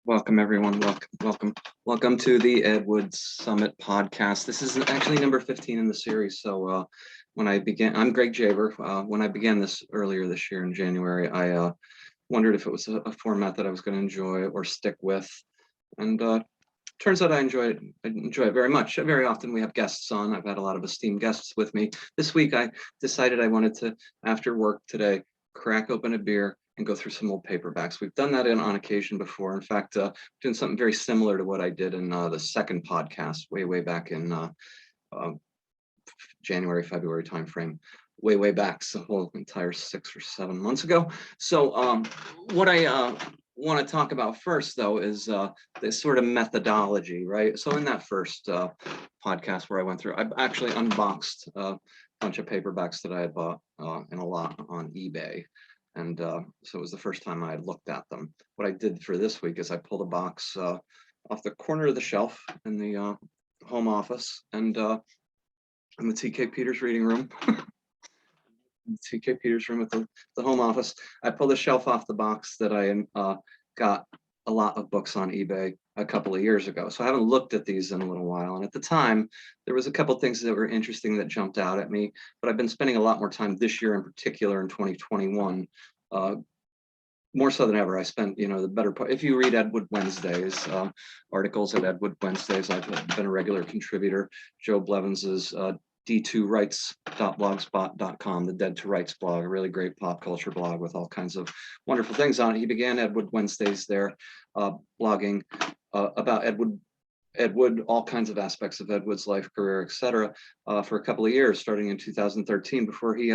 Welcome, everyone. Welcome to the Ed Wood Summit podcast. This is actually number 15 in the series. So when I began, I'm Greg Dziawer. When I began this earlier this year in January, I wondered if it was a format that I was going to enjoy or stick with. And turns out I enjoy it. I enjoy it very much. Very often we have guests on. I've had a lot of esteemed guests with me. This week I decided I wanted to, after work today, crack open a beer and go through some old paperbacks. We've done that on occasion before. In fact, doing something very similar to what I did in the second podcast way back in January, February timeframe. Way back, so a whole entire 6 or 7 months ago. So what I want to talk about first, though, is this sort of methodology, right? So in that first podcast where I went through, I actually unboxed a bunch of paperbacks that I had bought in a lot on eBay. And so it was the first time I had looked at them. What I did for this week is I pulled a box off the corner of the shelf in the home office and in the TK Peters reading room. TK Peters room at the home office. I pulled a shelf off the box that I got a lot of books on eBay a couple of years ago. So I haven't looked at these in a little while. And at the time, there was a couple of things that were interesting that jumped out at me, but I've been spending a lot more time this year in particular in 2021, more so than ever. I spent, the better part, if you read Ed Wood Wednesdays, articles at Ed Wood Wednesdays, I've been a regular contributor. Joe Blevins's d2rights.blogspot.com, the Dead to Rights blog, a really great pop culture blog with all kinds of wonderful things on it. He began Ed Wood Wednesdays there, blogging about Ed Wood, all kinds of aspects of Ed Wood's life, career, etc., for a couple of years, starting in 2013, before he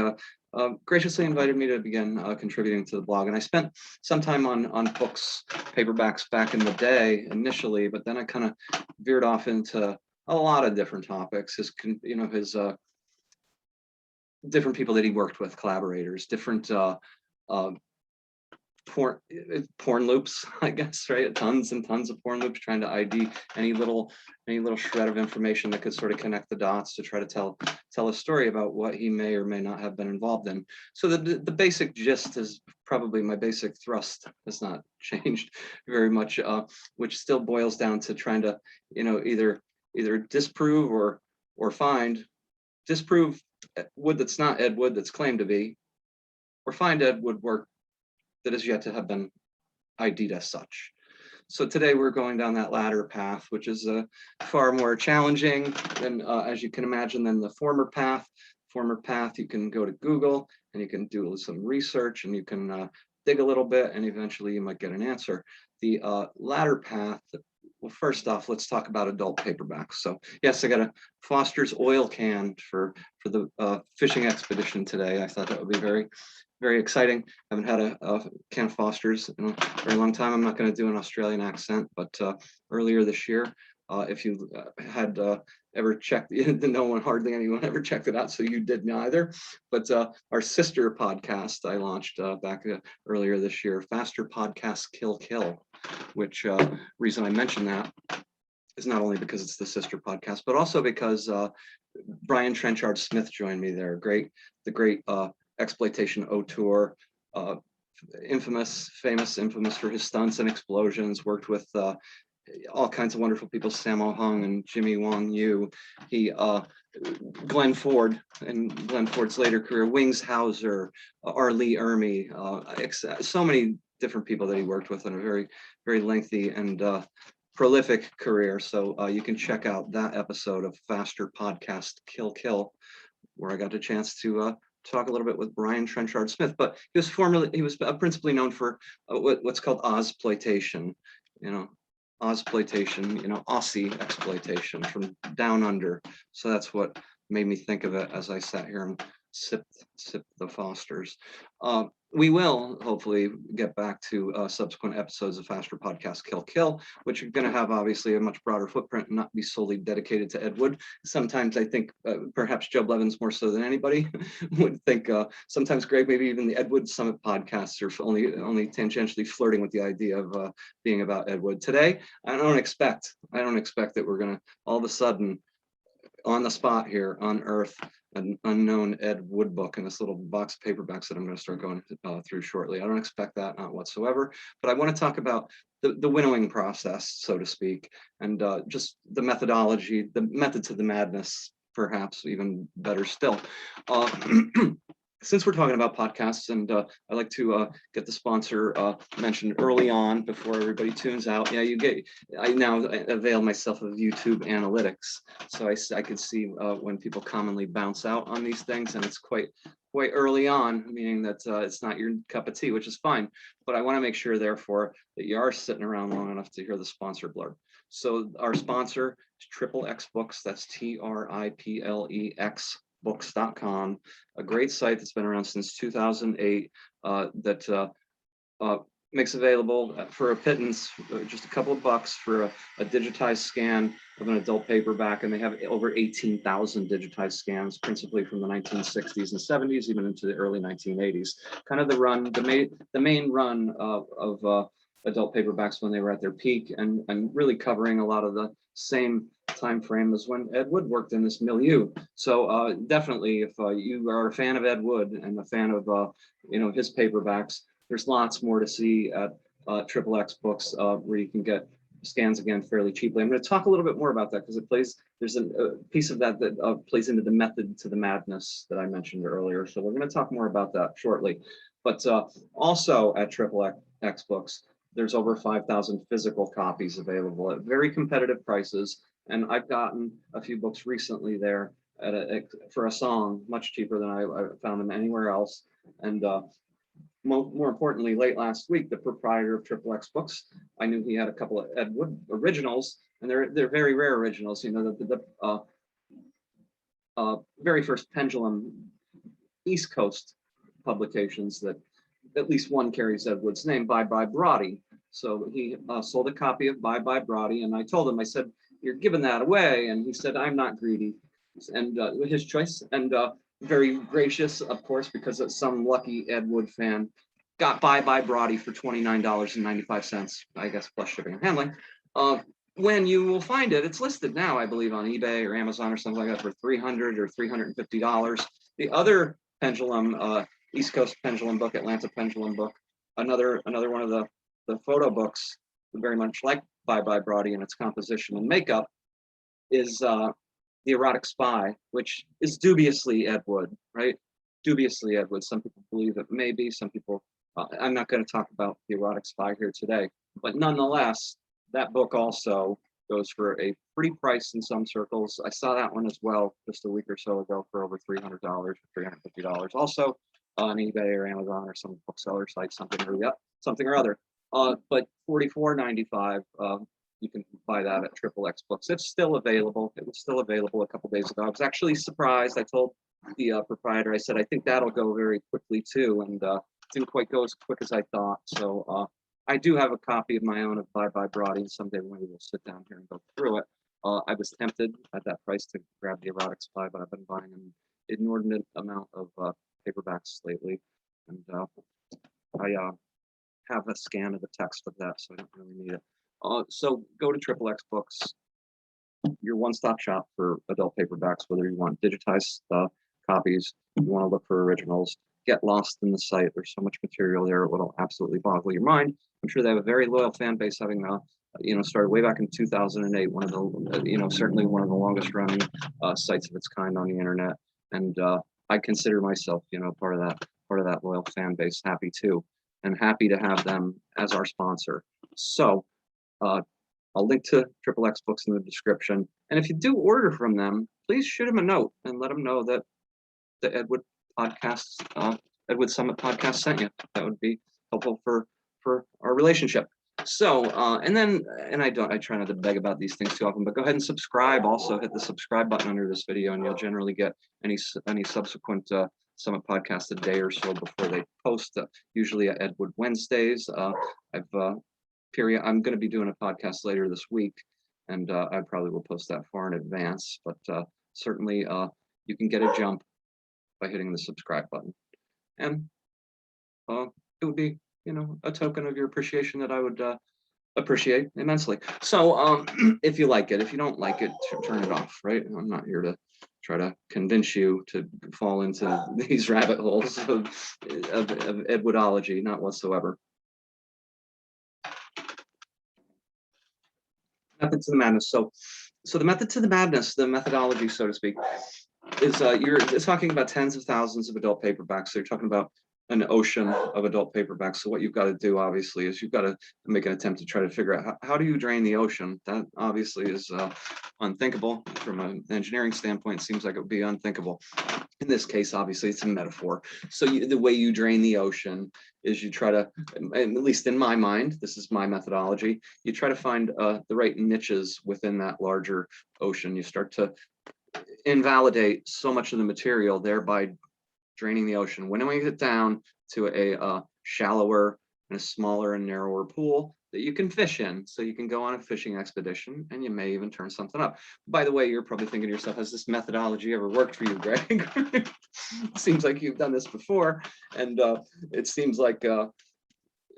graciously invited me to begin contributing to the blog. And I spent some time on books, paperbacks back in the day initially, but then I kind of veered off into a lot of different topics. His different people that he worked with, collaborators, different porn loops, I guess, right? Tons and tons of porn loops, trying to ID any little shred of information that could sort of connect the dots to try to tell a story about what he may or may not have been involved in. So the basic gist is probably my basic thrust has not changed very much, which still boils down to trying to, either disprove or disprove Wood that's not Ed Wood that's claimed to be, or find Ed Wood work that is yet to have been ID'd as such. So today we're going down that latter path, which is far more challenging than, as you can imagine, than the former path. Former path, you can go to Google and you can do some research and you can dig a little bit and eventually you might get an answer. The latter path, well, first off, let's talk about adult paperbacks. So yes, I got a Foster's oil can for the fishing expedition today. I thought that would be very exciting. I haven't had a can of Foster's in a very long time. I'm not going to do an Australian accent, but earlier this year, if you had ever checked, hardly anyone ever checked it out, so you did neither. But our sister podcast I launched back earlier this year, Faster Podcast Kill, which reason I mention that is not only because it's the sister podcast, but also because Brian Trenchard Smith joined me there. The great exploitation auteur, famous for his stunts and explosions, worked with all kinds of wonderful people, Sammo Hung and Jimmy Wong Yu. He Glenn Ford and Glenn Ford's later career, Wings Hauser, R. Lee Ermey, so many different people that he worked with in a very lengthy and prolific career. So you can check out that episode of Faster Podcast Kill, where I got a chance to talk a little bit with Brian Trenchard Smith. But he was principally known for what's called Ozploitation, Aussie exploitation from down under. So that's what made me think of it as I sat here and sipped the Fosters. We will hopefully get back to subsequent episodes of Faster Podcast Kill, which are going to have obviously a much broader footprint and not be solely dedicated to Ed Wood. Sometimes I think perhaps Joe Blevins more so than anybody would think. Sometimes Greg, maybe even the Ed Wood Summit podcasts are only tangentially flirting with the idea of being about Ed Wood. Today, I don't expect that we're going to all of a sudden on the spot here, unearth an unknown Ed Wood book in this little box of paperbacks that I'm going to start going through shortly. I don't expect that, not whatsoever, but I want to talk about the winnowing process, so to speak, and just the methodology, the method to the madness, perhaps even better still. Since we're talking about podcasts, and I like to get the sponsor mentioned early on before everybody tunes out. Yeah, I now avail myself of YouTube analytics, so I can see when people commonly bounce out on these things, and it's quite early on, meaning that it's not your cup of tea, which is fine. But I want to make sure, therefore, that you are sitting around long enough to hear the sponsor blurb. So our sponsor is XXX Books. That's TRIPLEX books.com, a great site that's been around since 2008 that makes available for a pittance, just a couple of bucks for a digitized scan of an adult paperback, and they have over 18,000 digitized scans, principally from the 1960s and 70s, even into the early 1980s. Kind of the main run of adult paperbacks when they were at their peak, and really covering a lot of the same time frame as when Ed Wood worked in this milieu. So definitely, if you are a fan of Ed Wood and a fan of his paperbacks, there's lots more to see at XXX Books, where you can get scans again fairly cheaply. I'm going to talk a little bit more about that because there's a piece of that that plays into the method to the madness that I mentioned earlier. So we're going to talk more about that shortly. But also at XXX Books, there's over 5,000 physical copies available at very competitive prices. And I've gotten a few books recently there for a song, much cheaper than I found them anywhere else. And more importantly, late last week, the proprietor of XXX Books, I knew he had a couple of Ed Wood originals, and they're very rare originals. You know, the very first Pendulum East Coast publications that at least one carries Ed Wood's name, Bye Bye Brody. So he sold a copy of Bye Bye Brody, and I told him, I said, "You're giving that away," and he said, "I'm not greedy," and his choice, and very gracious, of course, because some lucky Ed Wood fan got Bye Bye Brody for $29.95, I guess, plus shipping and handling. When you will find it, it's listed now, I believe, on eBay or Amazon or something like that for $300 or $350. The other Pendulum, East Coast Pendulum book, Atlanta Pendulum book, another one of the photo books, very much like Bye Bye Brody in its composition and makeup, is The Erotic Spy, which is dubiously Ed Wood, right? Dubiously Ed Wood. Some people believe it may be, some people, I'm not going to talk about The Erotic Spy here today, but nonetheless, that book also goes for a pretty price in some circles. I saw that one as well just a week or so ago for over $300 or $350. Also on eBay or Amazon or some bookseller site, something or other. But $44.95, you can buy that at XXX Books. It's still available. It was still available a couple days ago. I was actually surprised. I told the proprietor, I said, I think that'll go very quickly too, and didn't quite go as quick as I thought. So I do have a copy of my own of Bye Bye Brody, and someday maybe we'll sit down here and go through it. I was tempted at that price to grab The Erotic Spy, but I've been buying an inordinate amount of paperbacks lately, and I have a scan of the text of that, so I don't really need it. So go to XXX Books, your one-stop shop for adult paperbacks, whether you want digitized copies, you want to look for originals, get lost in the site. There's so much material there, it will absolutely boggle your mind. I'm sure they have a very loyal fan base, having started way back in 2008, one of the, certainly one of the longest running sites of its kind on the internet. And I consider myself, part of that loyal fan base, happy too, and happy to have them as our sponsor. So I'll link to XXX Books in the description. And if you do order from them, please shoot them a note and let them know that the Ed Wood Summit podcast sent you. That would be helpful for our relationship. So, and I try not to beg about these things too often, but go ahead and subscribe. Also hit the subscribe button under this video, and you'll generally get any subsequent Summit podcast a day or so before they post, usually at Ed Wood Wednesdays. I'm going to be doing a podcast later this week, and I probably will post that far in advance, but certainly you can get a jump by hitting the subscribe button. And it would be, a token of your appreciation that I would appreciate immensely. So if you like it, if you don't like it, turn it off, right? I'm not here to try to convince you to fall into these rabbit holes of Ed Woodology, not whatsoever. Method to the madness. So the method to the madness, the methodology, so to speak, is you're talking about tens of thousands of adult paperbacks. So you're talking about an ocean of adult paperbacks. So what you've got to do, obviously, is you've got to make an attempt to try to figure out how do you drain the ocean. That obviously is unthinkable from an engineering standpoint. It seems like it would be unthinkable. In this case, obviously, it's a metaphor. So the way you drain the ocean is you try to, at least in my mind, this is my methodology, you try to find the right niches within that larger ocean. You start to invalidate so much of the material, thereby draining the ocean, winnowing it down to a shallower and a smaller and narrower pool that you can fish in. So you can go on a fishing expedition and you may even turn something up. By the way, you're probably thinking to yourself, has this methodology ever worked for you, Greg? It seems like you've done this before, and it seems like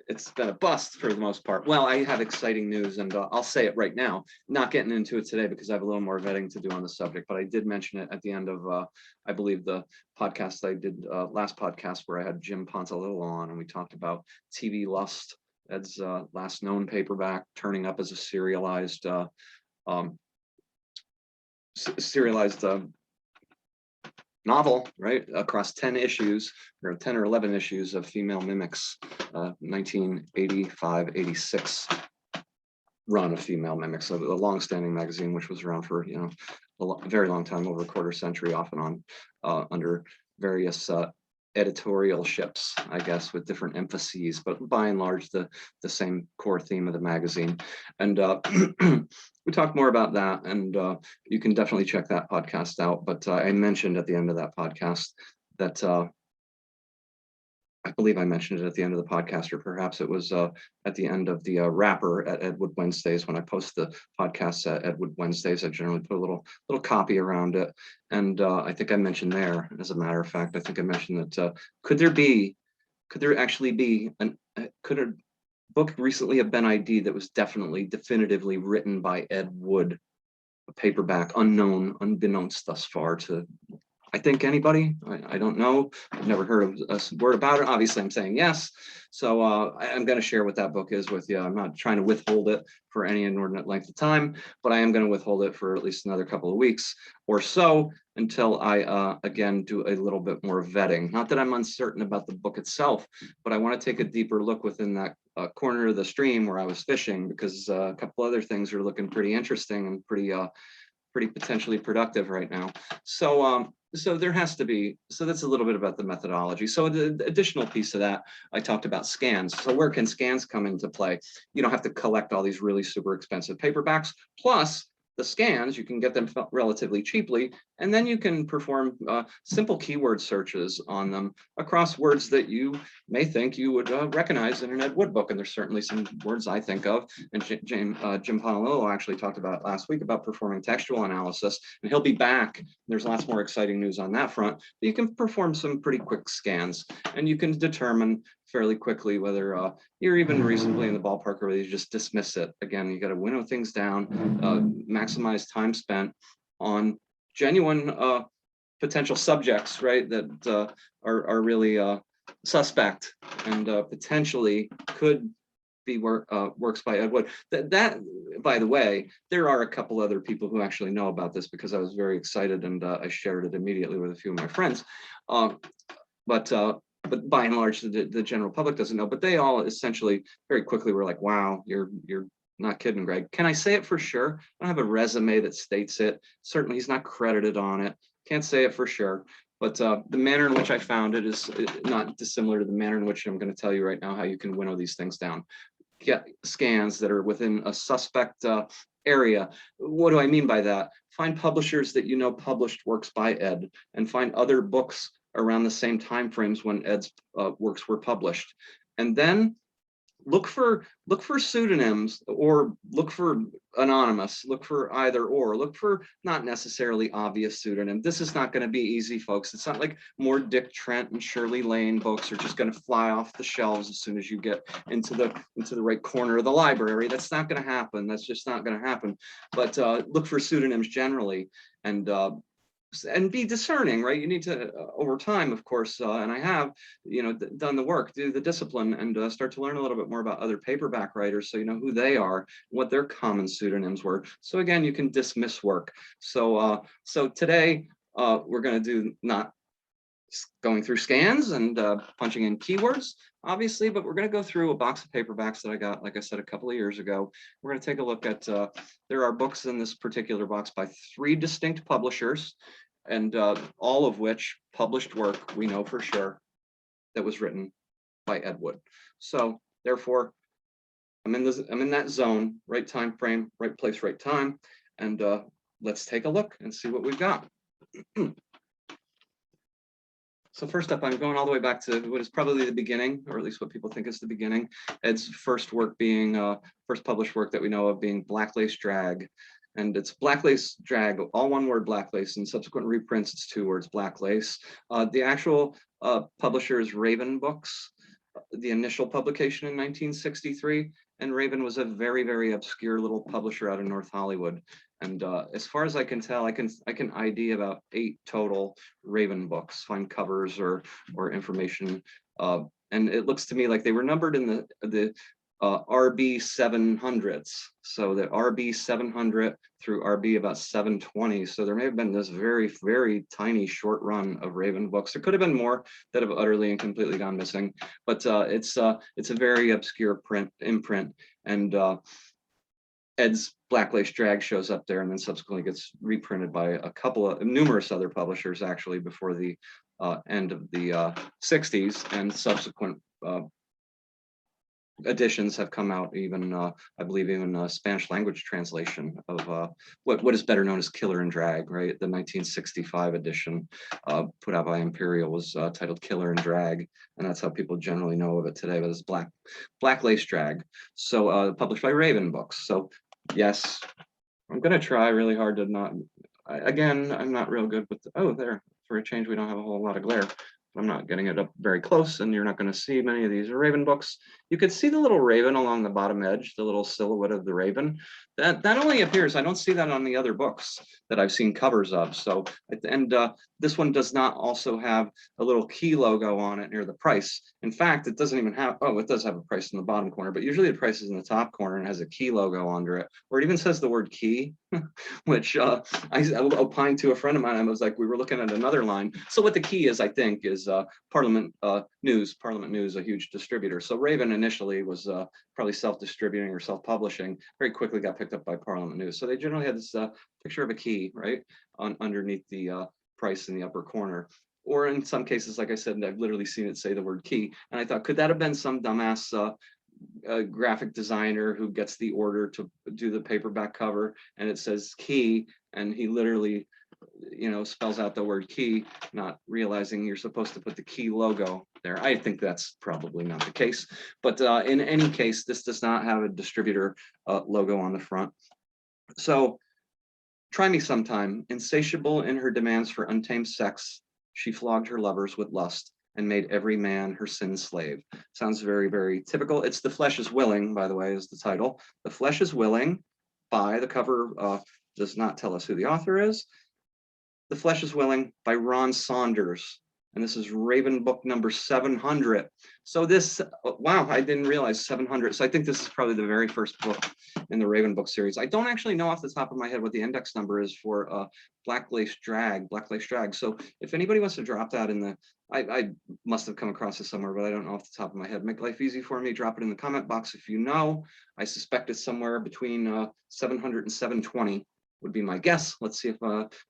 it's been a bust for the most part. Well, I have exciting news, and I'll say it right now, not getting into it today because I have a little more vetting to do on the subject, but I did mention it at the end of, I believe, the podcast I did, last podcast where I had Jim Ponzolillo on, and we talked about TV Lust, Ed's last known paperback, turning up as a serialized novel, right, across 10 issues, or 10 or 11 issues of Female Mimics, 1985-86 run of Female Mimics, a long-standing magazine which was around for, a very long time, over a quarter century, off and on, under various editorial ships, I guess, with different emphases, but by and large the same core theme of the magazine. And we talked more about that, and you can definitely check that podcast out. But I mentioned at the end of that podcast that I believe I mentioned it at the end of the podcast, or perhaps it was at the end of the wrapper at Edwood Wednesdays. When I post the podcasts at Edwood Wednesdays, I generally put a little copy around it. And I think I mentioned there, as a matter of fact, I think I mentioned that could there actually be could a book recently have been ID'd that was definitively written by Ed Wood, a paperback, unbeknownst thus far to, I think, anybody? I don't know. I've never heard of a word about it. Obviously, I'm saying yes. So I'm going to share what that book is with you. I'm not trying to withhold it for any inordinate length of time, but I am going to withhold it for at least another couple of weeks or so until I, again, do a little bit more vetting. Not that I'm uncertain about the book itself, but I want to take a deeper look within that corner of the stream where I was fishing, because a couple other things are looking pretty interesting and pretty potentially productive right now. So so there has to be, so that's a little bit about the methodology. So the additional piece of that, I talked about scans. So where can scans come into play? You don't have to collect all these really super expensive paperbacks. Plus the scans, you can get them relatively cheaply, and then you can perform simple keyword searches on them across words that you may think you would recognize in an Ed Wood book. And there's certainly some words I think of, and Jim Ponzolillo actually talked about it last week about performing textual analysis, and he'll be back. There's lots more exciting news on that front. But you can perform some pretty quick scans, and you can determine fairly quickly whether you're even reasonably in the ballpark, or whether you just dismiss it. Again, you got to winnow things down, maximize time spent on genuine potential subjects, right, that are really suspect and potentially could be works by Ed Wood. That, by the way, there are a couple other people who actually know about this, because I was very excited and I shared it immediately with a few of my friends. But by and large, the general public doesn't know. But they all essentially very quickly were like, "Wow, you're not kidding, Greg." Can I say it for sure? I don't have a resume that states it. Certainly, he's not credited on it. Can't say it for sure. But the manner in which I found it is not dissimilar to the manner in which I'm going to tell you right now how you can winnow these things down. Get scans that are within a suspect area. What do I mean by that? Find publishers that you know published works by Ed, and find other books around the same time frames when Ed's works were published, and then look for pseudonyms, or look for anonymous, look for either or, look for not necessarily obvious pseudonym. This is not going to be easy, folks. It's not like more Dick Trent and Shirley Lane books are just going to fly off the shelves as soon as you get into the right corner of the library. That's not going to happen. That's just not going to happen. But look for pseudonyms generally, and and be discerning, right? You need to, over time, of course, and I have, done the work, do the discipline, and start to learn a little bit more about other paperback writers, so you know who they are, what their common pseudonyms were. So again, you can dismiss work. So today we're going to do not going through scans and punching in keywords, obviously, but we're going to go through a box of paperbacks that I got, like I said, a couple of years ago. We're going to take a look at, there are books in this particular box by 3 distinct publishers, and all of which published work we know for sure that was written by Ed Wood. So therefore, I'm in that zone, right time frame, right place, right time, and let's take a look and see what we've got. So first up, I'm going all the way back to what is probably the beginning, or at least what people think is the beginning. Ed's first work being, first published work that we know of being Blacklace Drag. And it's Blacklace Drag, all one word, Blacklace, and subsequent reprints, it's 2 words, Blacklace. The actual publisher is Raven Books, the initial publication in 1963. And Raven was a very, very obscure little publisher out of North Hollywood. And as far as I can tell, I can ID about 8 total Raven books, find covers or information. And it looks to me like they were numbered in the RB 700s. So the RB 700 through RB about 720. So there may have been this very, very tiny short run of Raven books. There could have been more that have utterly and completely gone missing, but it's a very obscure imprint. And Ed's Blacklace Drag shows up there and then subsequently gets reprinted by numerous other publishers actually before the end of the 60s, and subsequent editions have come out, even I believe even a Spanish language translation of what is better known as Killer and Drag, right? The 1965 edition put out by Imperial was titled Killer and Drag, and that's how people generally know of it today, but it's Blacklace Drag. So published by Raven Books. So yes, I'm gonna try really hard to not, again, I'm not real good with, oh, there, for a change, we don't have a whole lot of glare. I'm not getting it up very close, and you're not going to see many of these Raven books. You could see the little raven along the bottom edge, the little silhouette of the raven. That only appears, I don't see that on the other books that I've seen covers of. So, and this one does not also have a little key logo on it near the price. In fact, it doesn't even have, oh, it does have a price in the bottom corner, but usually the price is in the top corner and has a key logo under it, or it even says the word key, which I opined to a friend of mine. I was like, we were looking at another line. So what the key is, I think, is Parliament News, a huge distributor. So Raven initially was probably self-distributing or self-publishing, very quickly got picked up by Parliament News. So they generally had this picture of a key, right, underneath the price in the upper corner. Or in some cases, like I said, I've literally seen it say the word key. And I thought, could that have been some dumbass graphic designer who gets the order to do the paperback cover and it says key, and he literally, spells out the word key, not realizing you're supposed to put the key logo there. I think that's probably not the case, but in any case, this does not have a distributor logo on the front. So, try me sometime. Insatiable in her demands for untamed sex, she flogged her lovers with lust and made every man her sin slave. Sounds very, very typical. It's The Flesh is Willing, by the way, is the title. The Flesh is Willing, by the cover does not tell us who the author is. The Flesh is Willing by Ron Saunders. And this is Raven book number 700. So this, wow, I didn't realize 700. So I think this is probably the very first book in the Raven book series. I don't actually know off the top of my head what the index number is for Blacklace Drag. So if anybody wants to drop that in the, I must have come across it somewhere, but I don't know off the top of my head. Make life easy for me, drop it in the comment box if you know. I suspect it's somewhere between 700 and 720 would be my guess. Let's see if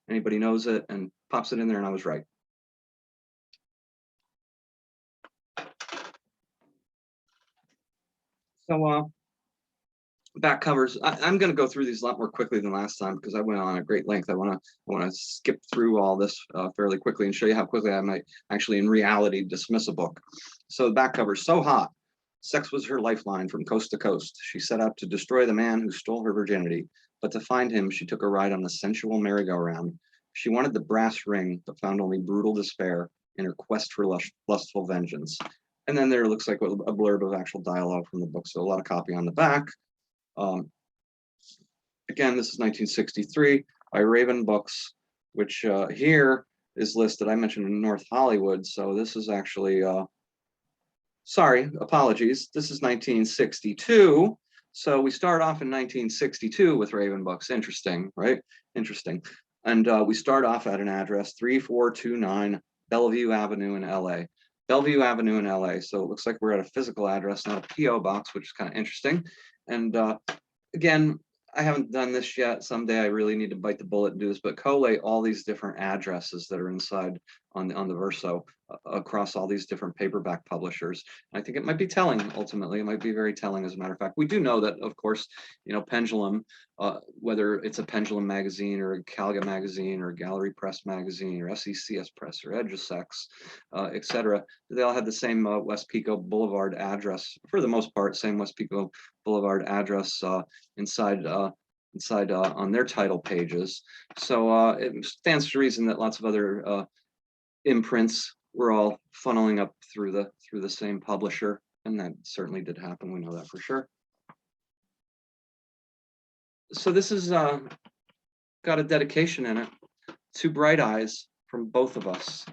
anybody knows it and pops it in there, and I was right. So back covers, I'm going to go through these a lot more quickly than last time because I went on at great length. I want to skip through all this fairly quickly and show you how quickly I might actually in reality dismiss a book. So the back cover, so hot. Sex was her lifeline from coast to coast. She set out to destroy the man who stole her virginity, but to find him, she took a ride on the sensual merry-go-round. She wanted the brass ring, but found only brutal despair in her quest for lustful vengeance. And then there looks like a blurb of actual dialogue from the book, so a lot of copy on the back. Again, this is 1963 by Raven Books. which here is listed. I mentioned in North Hollywood, so this is actually, sorry, apologies. This is 1962. So we start off in 1962 with Raven books. Interesting, right? Interesting. And we start off at an address 3429 Bellevue Avenue in LA. Bellevue Avenue in LA. So it looks like we're at a physical address, not a PO box, which is kind of interesting. And again, I haven't done this yet. Someday I really need to bite the bullet and do this, but collate all these different addresses that are inside on the Verso across all these different paperback publishers. I think it might be telling. Ultimately, it might be very telling. As a matter of fact, we do know that, of course, you know, Pendulum, whether it's a Pendulum magazine or a Calga magazine or Gallery Press magazine or SECS Press or Edgesex, etc., they all have the same West Pico Boulevard address for the most part. Same West Pico Boulevard address inside on their title pages. So it stands to reason that lots of other imprints were all funneling up through the same publisher, and that certainly did happen. We know that for sure. So this is got a dedication in it to Bright Eyes from both of us.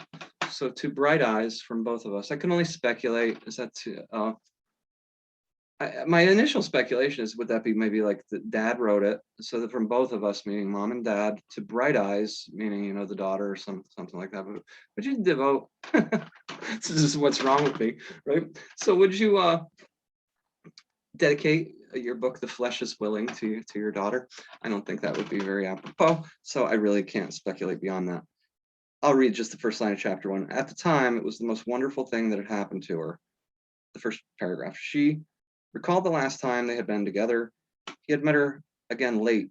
So to Bright Eyes from both of us. I can only speculate. Is that to my initial speculation is, would that be maybe like the dad wrote it, so that from both of us, meaning mom and dad, to Bright Eyes, meaning, you know, the daughter or something like that. But would you devote? This is what's wrong with me, right? So would you dedicate your book, The Flesh is Willing, to your daughter? I don't think that would be very apropos. So I really can't speculate beyond that. I'll read just the first line of chapter 1. At the time, it was the most wonderful thing that had happened to her. The first paragraph. She recalled the last time they had been together. He had met her again late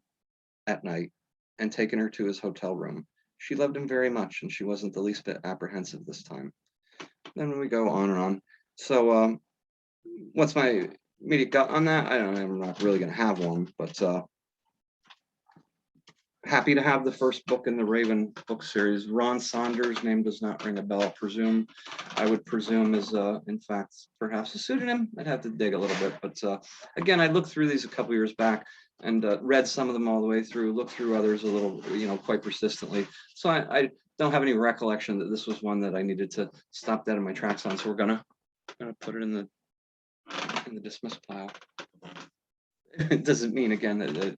at night and taken her to his hotel room. She loved him very much, and she wasn't the least bit apprehensive this time. Then we go on and on. So what's my immediate gut on that? I don't know. I'm not really going to have one, but happy to have the first book in the Raven book series. Ron Saunders' name does not ring a bell. I would presume is in fact perhaps a pseudonym. I'd have to dig a little bit, but again, I looked through these a couple years back and read some of them all the way through, looked through others a little, you know, quite persistently. So I don't have any recollection that this was one that I needed to stop dead in my tracks on. So we're gonna put it in the dismiss pile. It doesn't mean, again, that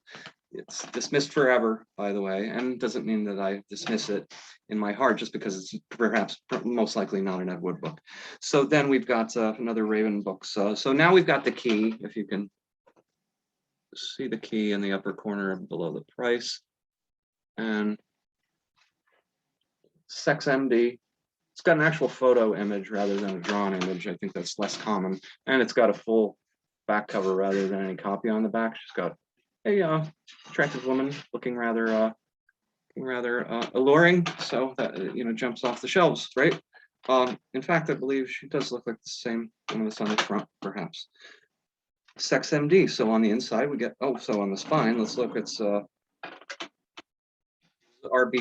it's dismissed forever, by the way, and doesn't mean that I dismiss it in my heart just because it's perhaps most likely not an Ed Wood book. So then we've got another Raven book. So now we've got the key, if you can see the key in the upper corner below the price, and Sex MD. It's got an actual photo image rather than a drawn image. I think that's less common, and it's got a full back cover rather than any copy on the back. She's got a attractive woman looking rather alluring, so that, you know, jumps off the shelves, right? In fact, I believe she does look like the same woman that's on the front, perhaps. Sex MD. So on the inside we get, so on the spine, let's look. It's RB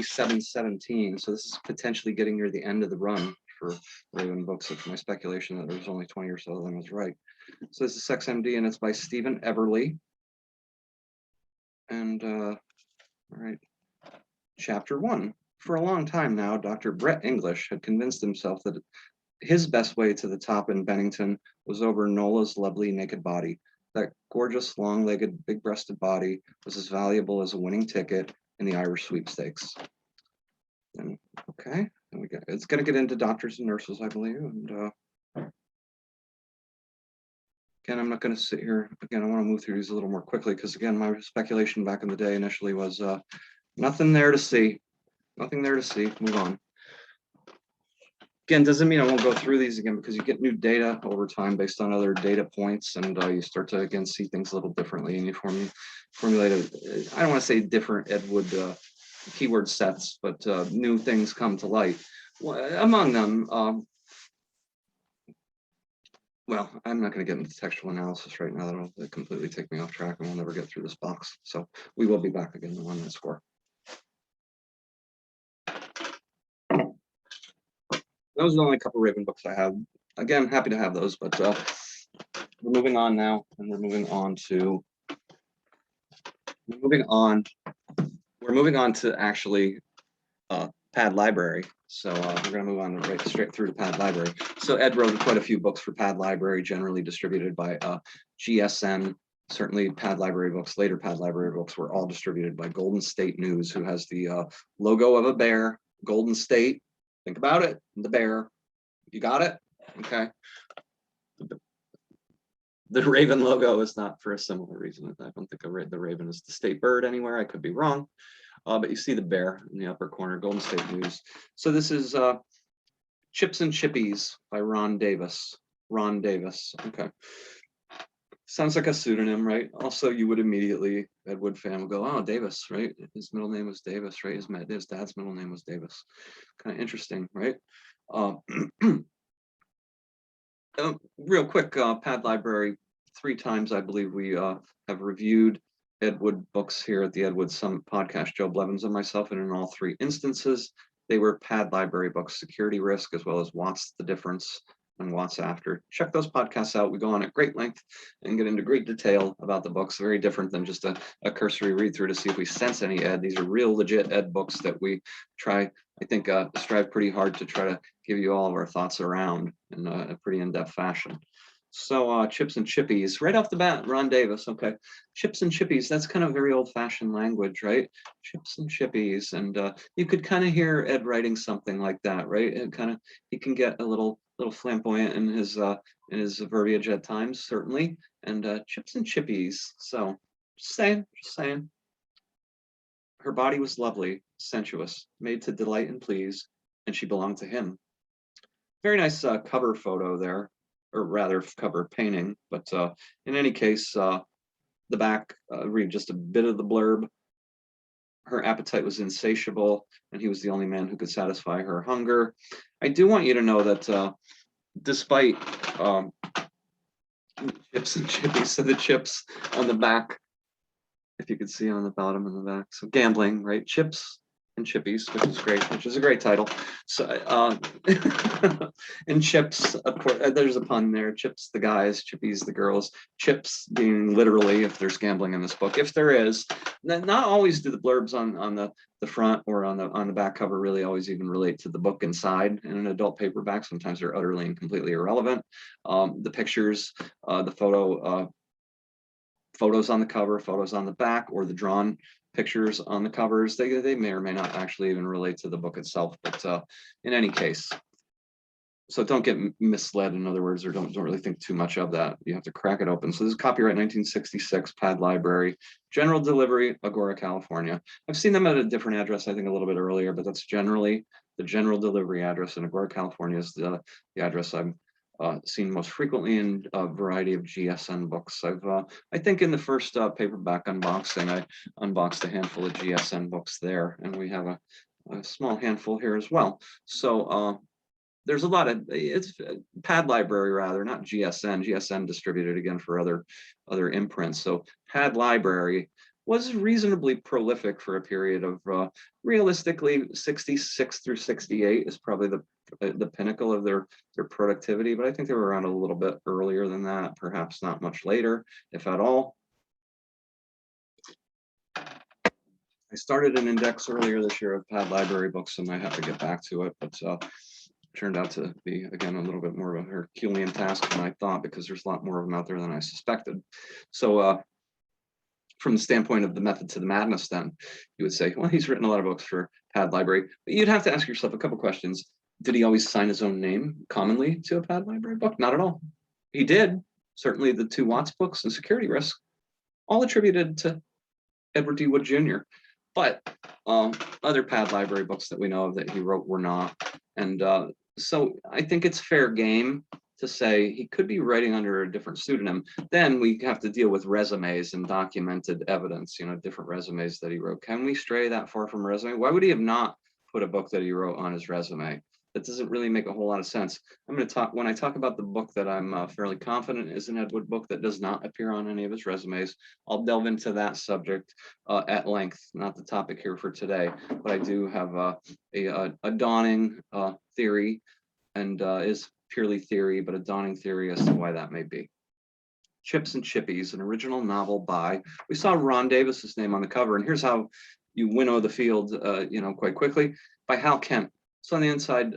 717. So this is potentially getting near the end of the run for Raven books. It's my speculation that there's only 20 or so of them was right. So this is Sex MD, and it's by Stephen Everly. And all right, chapter 1. For a long time now, Dr. Brett English had convinced himself that his best way to the top in Bennington was over Nola's lovely naked body. That gorgeous, long-legged, big-breasted body was as valuable as a winning ticket in the Irish sweepstakes. And okay, and it's going to get into doctors and nurses, I believe. And again, I'm not going to sit here. Again, I want to move through these a little more quickly because, again, my speculation back in the day initially was nothing there to see. Nothing there to see. Move on. Again, doesn't mean I won't go through these again because you get new data over time based on other data points, and you start to, again, see things a little differently, and you formulate I don't want to say different Ed Wood keyword sets, but new things come to light. Among them, well, I'm not going to get into textual analysis right now. That'll completely take me off track, and we'll never get through this box. So we will be back again on that score. Those are the only couple Raven books I have. Again, happy to have those, but we're moving on now, and we're moving on to actually Pad Library. So we're going to move on right straight through to Pad Library. So Ed wrote quite a few books for Pad Library, generally distributed by GSN. Certainly Pad Library books, later Pad Library books were all distributed by Golden State News, who has the logo of a bear, Golden State. Think about it, the bear. You got it? Okay. The Raven logo is not for a similar reason. I don't think the Raven is the state bird anywhere. I could be wrong. But you see the bear in the upper corner, Golden State News. So this is Chips and Chippies by Ron Davis. Ron Davis, okay. Sounds like a pseudonym, right? Also, you would immediately, Ed Wood fan would go, oh, Davis, right? His middle name was Davis, right? His dad's middle name was Davis. Kind of interesting, right? Real quick, Pad Library, 3 times I believe we have reviewed Ed Wood books here at the Ed Wood Summit podcast, Joe Blevins and myself, and in all 3 instances, they were Pad Library books, Security Risk, as well as What's the Difference and What's After. Check those podcasts out. We go on at great length and get into great detail about the books, very different than just a cursory read through to see if we sense any Ed. These are real legit Ed books that we try, I think, strive pretty hard to try to give you all of our thoughts around in a pretty in-depth fashion. So Chips and Chippies, right off the bat, Ron Davis, okay. Chips and Chippies, that's kind of very old-fashioned language, right? Chips and Chippies, and you could kind of hear Ed writing something like that, right? It kind of, he can get a little flamboyant in his verbiage at times, certainly. And Chips and Chippies, so just saying. Her body was lovely, sensuous, made to delight and please, and she belonged to him. Very nice cover photo there, or rather cover painting, but in any case, the back, read just a bit of the blurb. Her appetite was insatiable, and he was the only man who could satisfy her hunger. I do want you to know that despite Chips and Chippies, so the chips on the back, if you could see on the bottom and the back, so gambling, right? Chips and Chippies, which is great, which is a great title. So and Chips, of course, there's a pun there. Chips the guys, Chippies the girls. Chips being literally if there's gambling in this book. If there is, not always do the blurbs on the front or on the back cover really always even relate to the book inside. In an adult paperback, sometimes they're utterly and completely irrelevant. The pictures, the photos on the cover, photos on the back, or the drawn pictures on the covers, they may or may not actually even relate to the book itself, but in any case, so don't get misled, in other words, or don't really think too much of that. You have to crack it open. So this is copyright 1966, Pad Library, general delivery, Agora, California. I've seen them at a different address, I think a little bit earlier, but that's generally the general delivery address in Agora, California is the address I'm seen most frequently in a variety of GSN books. I think in the first paperback unboxing, I unboxed a handful of GSN books there, and we have a small handful here as well. So there's a lot of, it's Pad Library rather, not GSN. GSN distributed again for other imprints. So Pad Library was reasonably prolific for a period of realistically 66 through 68 is probably the pinnacle of their productivity, but I think they were around a little bit earlier than that, perhaps not much later, if at all. I started an index earlier this year of Pad Library books, and I have to get back to it, but turned out to be, again, a little bit more of a Herculean task than I thought, because there's a lot more of them out there than I suspected. So from the standpoint of the method to the madness, then you would say, well, he's written a lot of books for Pad Library, but you'd have to ask yourself a couple questions. Did he always sign his own name commonly to a Pad Library book? Not at all. He did. Certainly the 2 Watts books and Security Risk, all attributed to Edward D. Wood Jr. But other Pad Library books that we know of that he wrote were not. And so I think it's fair game to say he could be writing under a different pseudonym. Then we have to deal with resumes and documented evidence, different resumes that he wrote. Can we stray that far from a resume? Why would he have not put a book that he wrote on his resume? That doesn't really make a whole lot of sense. I'm going to talk, when I talk about the book that I'm fairly confident is an Ed Wood book that does not appear on any of his resumes, I'll delve into that subject at length, not the topic here for today, but I do have a dawning theory, and is purely theory, but a dawning theory as to why that may be. Chips and Chippies, an original novel by, we saw Ron Davis's name on the cover, and here's how you winnow the field, quite quickly. by Hal Kent. So on the inside,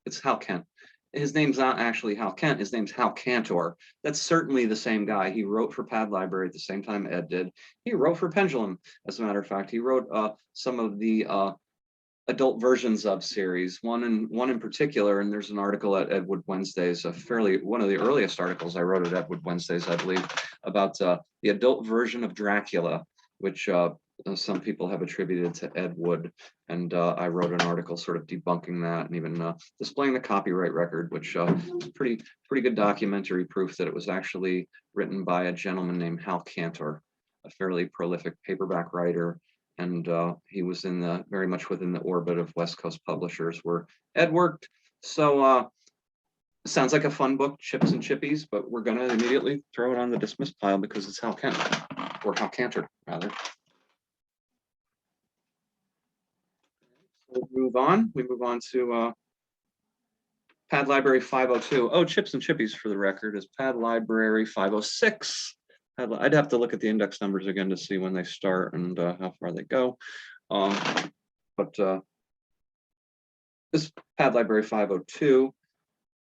it's Hal Kent. His name's not actually Hal Kent, his name's Hal Cantor. That's certainly the same guy. He wrote for Pad Library at the same time Ed did. He wrote for Pendulum, as a matter of fact. He wrote some of the adult versions of series, one in particular, and there's an article at Ed Wood Wednesdays, one of the earliest articles I wrote at Ed Wood Wednesdays, I believe, about the adult version of Dracula, which some people have attributed to Ed Wood, and I wrote an article sort of debunking that and even displaying the copyright record, which is pretty good documentary proof that it was actually written by a gentleman named Hal Cantor, a fairly prolific paperback writer, and he was very much within the orbit of West Coast publishers where Ed worked. So sounds like a fun book, Chips and Chippies, but we're gonna immediately throw it on the dismissed pile because it's Hal Kent, or Hal Cantor rather. We'll move on. We move on to Pad Library 502. Oh, Chips and Chippies, for the record, is Pad Library 506. I'd have to look at the index numbers again to see when they start and how far they go. But this Pad Library 502,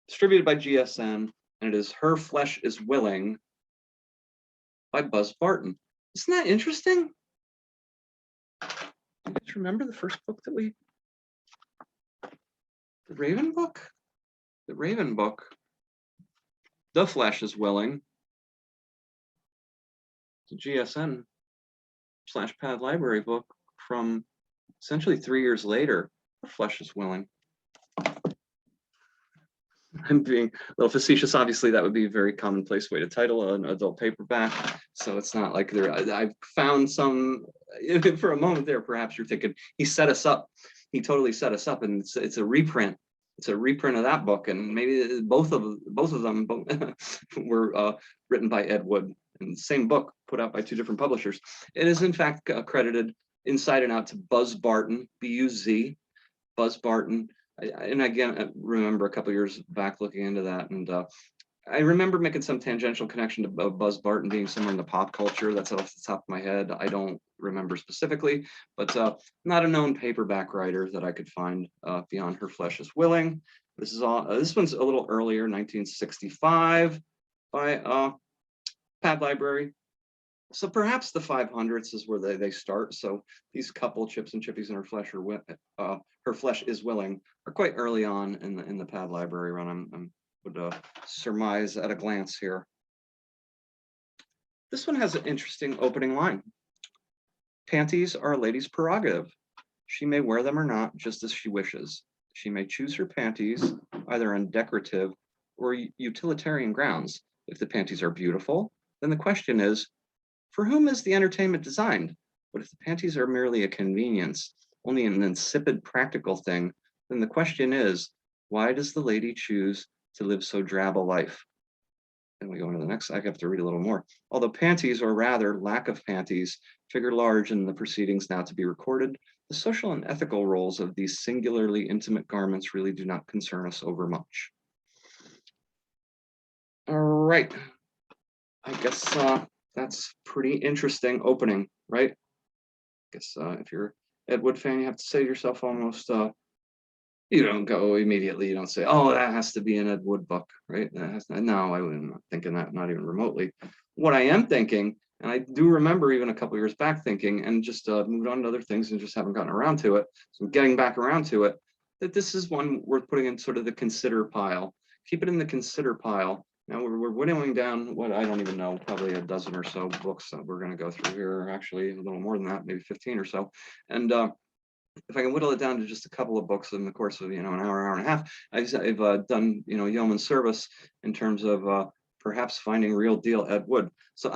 distributed by GSN, and it is Her Flesh is Willing by Buzz Barton. Isn't that interesting? You guys remember the first book that the Raven book? The Raven book, The Flesh is Willing, the GSN / Pad Library book from essentially 3 years later. The Flesh is Willing. I'm being a little facetious. Obviously, that would be a very commonplace way to title an adult paperback. So it's not like I've found some, for a moment there, perhaps you're thinking, he set us up. He totally set us up, and it's a reprint. It's a reprint of that book, and maybe both of them were written by Ed Wood, and the same book put out by 2 different publishers. It is in fact credited inside and out to Buzz Barton, B-U-Z, Buzz Barton. And again, I remember a couple years back looking into that, and I remember making some tangential connection to Buzz Barton being somewhere in the pop culture. That's off the top of my head. I don't remember specifically, but not a known paperback writer that I could find beyond Her Flesh is Willing. This is all. This one's a little earlier, 1965, by Pad Library. So perhaps the 500s is where they start. So these couple, Chips and Chippies and Her Flesh is Willing, are quite early on in the Pad Library run. I would surmise at a glance here. This one has an interesting opening line. Panties are a lady's prerogative. She may wear them or not, just as she wishes. She may choose her panties either on decorative or utilitarian grounds. If the panties are beautiful, then the question is, for whom is the entertainment designed? But if the panties are merely a convenience, only an insipid practical thing, then the question is, why does the lady choose to live so drab a life? And we go into the next, I have to read a little more. Although panties, or rather lack of panties, figure large in the proceedings now to be recorded, the social and ethical roles of these singularly intimate garments really do not concern us overmuch. All right, I guess that's pretty interesting opening, right? I guess if you're an Ed Wood fan, you have to say to yourself almost, you don't go immediately, you don't say, oh, that has to be an Ed Wood book, right? No, I'm not thinking that, not even remotely. What I am thinking, and I do remember even a couple years back thinking, and just moved on to other things and just haven't gotten around to it. So I'm getting back around to it, that this is one worth putting in sort of the consider pile. Keep it in the consider pile. Now we're winnowing down what I don't even know, probably a dozen or so books that we're going to go through here. Actually, a little more than that, maybe 15 or so. And if I can whittle it down to just a couple of books in the course of an hour and a half, I've done yeoman service in terms of perhaps finding real deal Ed Wood. So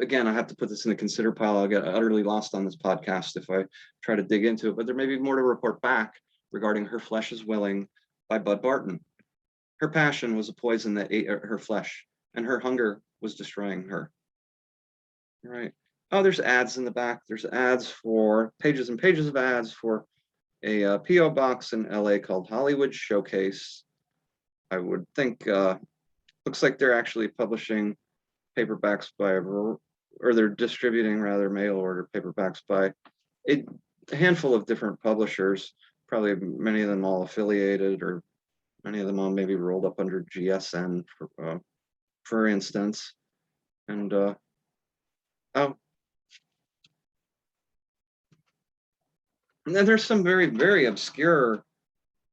again, I have to put this in the consider pile. I'll get utterly lost on this podcast if I try to dig into it. But there may be more to report back regarding Her Flesh is Willing by Bud Barton. Her passion was a poison that ate her flesh, and her hunger was destroying her. All right. Oh, there's ads in the back. There's ads for pages and pages of ads for a P.O. box in LA called Hollywood Showcase. I would think, looks like they're actually publishing paperbacks by, or they're distributing rather mail order paperbacks by a handful of different publishers. probably many of them all affiliated, or many of them all maybe rolled up under GSN, for instance. And oh, and then there's some very, very obscure,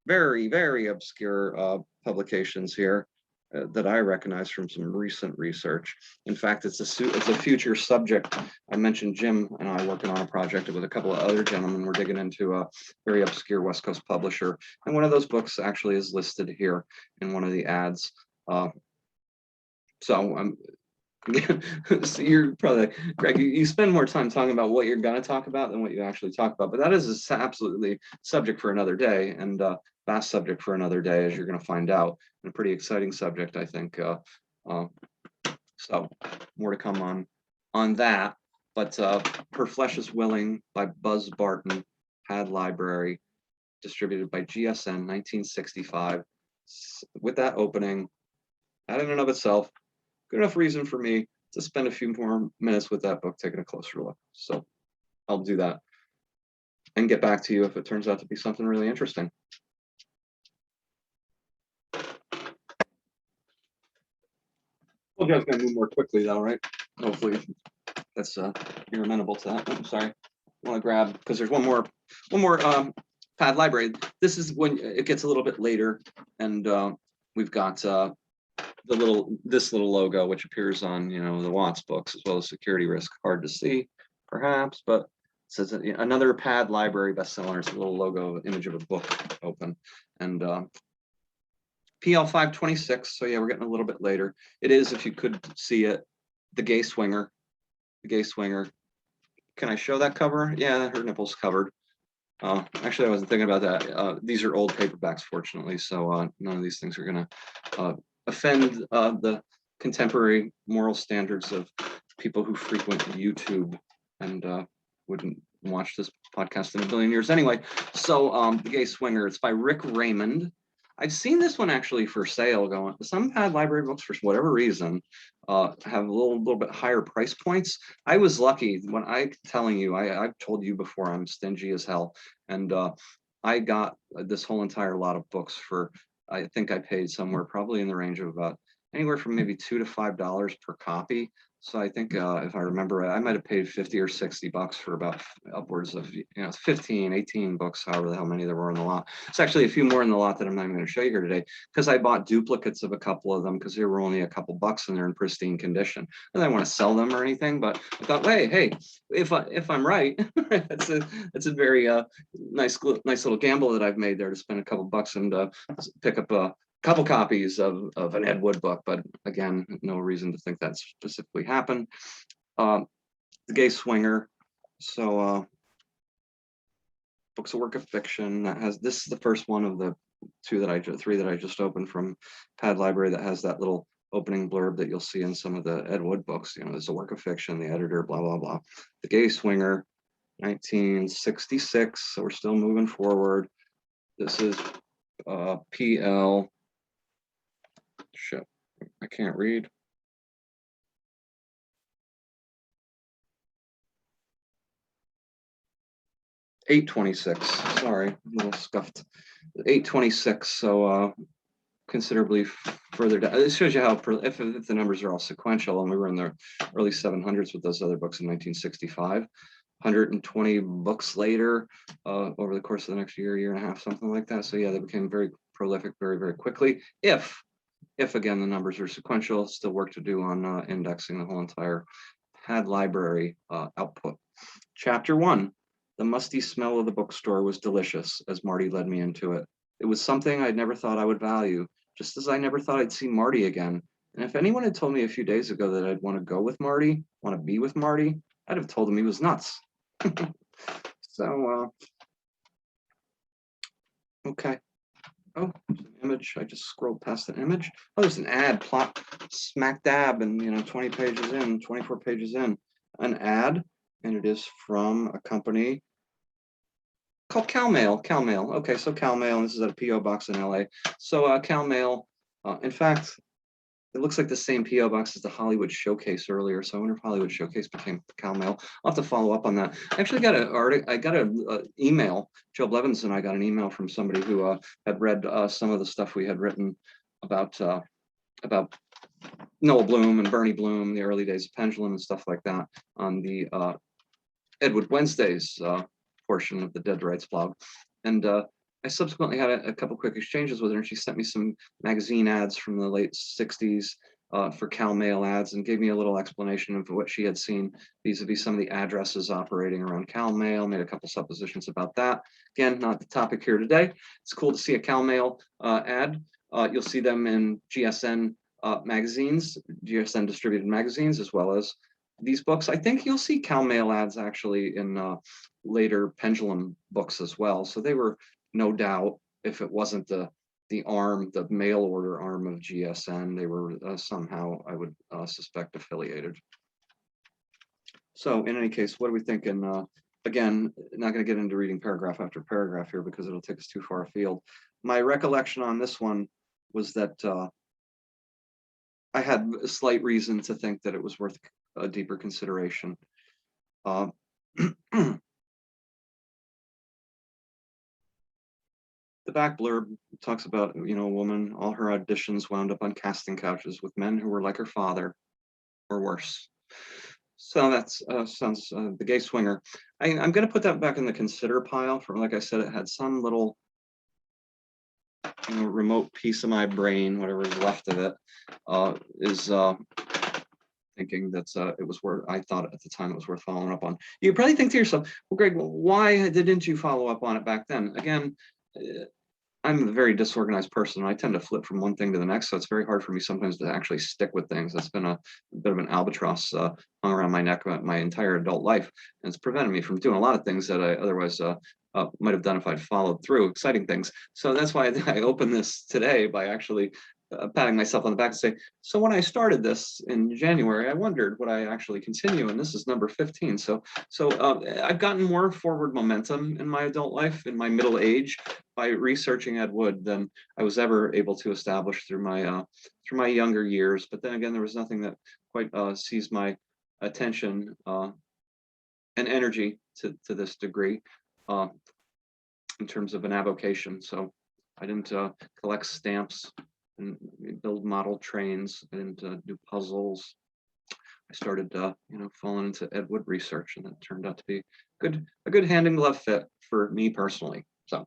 very obscure publications here that I recognize from some recent research. In fact, it's a future subject. I mentioned Jim and I working on a project with a couple of other gentlemen. We're digging into a very obscure West Coast publisher, and one of those books actually is listed here in one of the ads. So I'm. So you're probably, Greg, you spend more time talking about what you're going to talk about than what you actually talk about, but that is absolutely subject for another day, and vast subject for another day, as you're going to find out, and a pretty exciting subject, I think. So more to come on that. But Her Flesh is Willing by Buzz Barton, Pad Library, distributed by GSN, 1965. With that opening, that in and of itself, good enough reason for me to spend a few more minutes with that book, taking a closer look. So I'll do that and get back to you if it turns out to be something really interesting. Well, you guys gonna move more quickly though, right? Hopefully that's you're amenable to that. I'm sorry. I want to grab, because there's one more Pad Library. This is when it gets a little bit later, and we've got this little logo, which appears on, the Watts books, as well as Security Risk. Hard to see, perhaps, but it says another Pad Library bestseller. It's a little logo, image of a book open, and PL 526. So yeah, we're getting a little bit later. It is, if you could see it, the Gay Swinger. The Gay Swinger. Can I show that cover? Yeah, her nipple's covered. Actually, I wasn't thinking about that. These are old paperbacks, fortunately, so none of these things are going to offend the contemporary moral standards of people who frequent YouTube and wouldn't watch this podcast in a billion years anyway. So The Gay Swinger, it's by Rick Raymond. I've seen this one actually for sale going. Some Pad Library books, for whatever reason, have a little bit higher price points. I was lucky when I've told you before, I'm stingy as hell. And I got this whole entire lot of books for, I think I paid somewhere probably in the range of about anywhere from maybe $2 to $5 per copy. So I think if I remember, I might have paid 50 or 60 bucks for about upwards of 15, 18 books, however the hell many there were in the lot. It's actually a few more in the lot that I'm not even going to show you here today, because I bought duplicates of a couple of them because they were only a couple bucks and they're in pristine condition. I don't want to sell them or anything, but I thought, hey, if I'm right, that's a very nice little gamble that I've made there, to spend a couple bucks and pick up a couple copies of an Ed Wood book, but again, no reason to think that specifically happened. The Gay Swinger. So book's a work of fiction that has, this is the first one of the three that I just opened from Pad Library that has that little opening blurb that you'll see in some of the Ed Wood books. There's a work of fiction, the editor, blah, blah, blah. The Gay Swinger, 1966. So we're still moving forward. This is PL. Shit, I can't read. $8.26. Sorry, a little scuffed. $8.26. So considerably further down. This shows you how if the numbers are all sequential, and we were in the early 700s with those other books in 1965. 120 books later, over the course of the next year and a half, something like that. So yeah, they became very prolific very, very quickly. If again the numbers are sequential, still work to do on indexing the whole entire Pad Library output. Chapter 1, the musty smell of the bookstore was delicious as Marty led me into it. It was something I'd never thought I would value, just as I never thought I'd see Marty again. And if anyone had told me a few days ago that I'd want to go with Marty, want to be with Marty, I'd have told him he was nuts. So, okay. Oh, there's an image. I just scrolled past the image. Oh, there's an ad plot smack dab and 20 pages in, 24 pages in, an ad, and it is from a company called CalMail. CalMail. Okay, so CalMail, and this is at a PO box in LA. So CalMail, in fact, It looks like the same PO box as the Hollywood Showcase earlier. So I wonder if Hollywood Showcase became Cal Mail. I'll have to follow up on that. I actually got an email. Joe Blevins and I got an email from somebody who had read some of the stuff we had written about Noah Bloom and Bernie Bloom, the early days of Pendulum and stuff like that on the Ed Wood Wednesdays portion of the Dead to Rights blog. And I subsequently had a couple quick exchanges with her, and she sent me some magazine ads from the late 60s for Cal Mail ads, and gave me a little explanation of what she had seen vis-a-vis some of the addresses operating around Cal Mail, made a couple suppositions about that. Again, not the topic here today. It's cool to see a Cal Mail ad. You'll see them in GSN magazines, GSN distributed magazines, as well as these books. I think you'll see Cal Mail ads actually in later Pendulum books as well. So they were, no doubt, if it wasn't the mail order arm of GSN, they were somehow, I would suspect, affiliated. So in any case, what are we thinking? Again, not going to get into reading paragraph after paragraph here because it'll take us too far afield. My recollection on this one was that I had a slight reason to think that it was worth a deeper consideration. The back blurb talks about, a woman, all her auditions wound up on casting couches with men who were like her father or worse. So that's sounds the gay swinger. I'm going to put that back in the consider pile. For, like I said, it had some little remote piece of my brain, whatever is left of it, is thinking that it was worth, I thought at the time it was worth following up on. You probably think to yourself, well, Greg, why didn't you follow up on it back then? Again, I'm a very disorganized person. I tend to flip from one thing to the next, so it's very hard for me sometimes to actually stick with things. That's been a bit of an albatross hung around my neck my entire adult life, and it's prevented me from doing a lot of things that I otherwise might have done if I'd followed through, exciting things. So that's why I opened this today by actually patting myself on the back and say, so when I started this in January, I wondered would I actually continue, and this is number 15. So I've gotten more forward momentum in my adult life, in my middle age, by researching Ed Wood than I was ever able to establish through my younger years. But then again, there was nothing that quite seized my attention and energy to this degree in terms of an avocation. So I didn't collect stamps and build model trains. I didn't do puzzles. I started, falling into Ed Wood research, and it turned out to be a good hand in glove fit for me personally. So,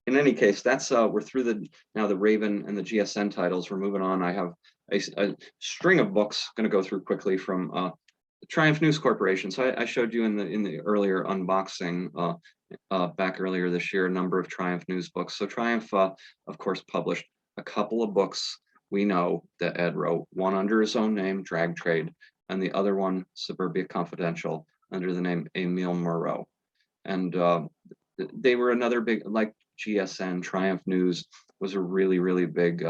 in any case, that's we're through now the Raven and the GSN titles. We're moving on. I have a string of books. Going to go through quickly from the Triumph News Corporation. So I showed you in the earlier unboxing back earlier this year a number of Triumph News books. So Triumph, of course, published a couple of books we know that Ed wrote, one under his own name, Drag Trade, and the other one, Suburbia Confidential, under the name Emile Moreau. And they were another big, like GSN, Triumph News was a really, really big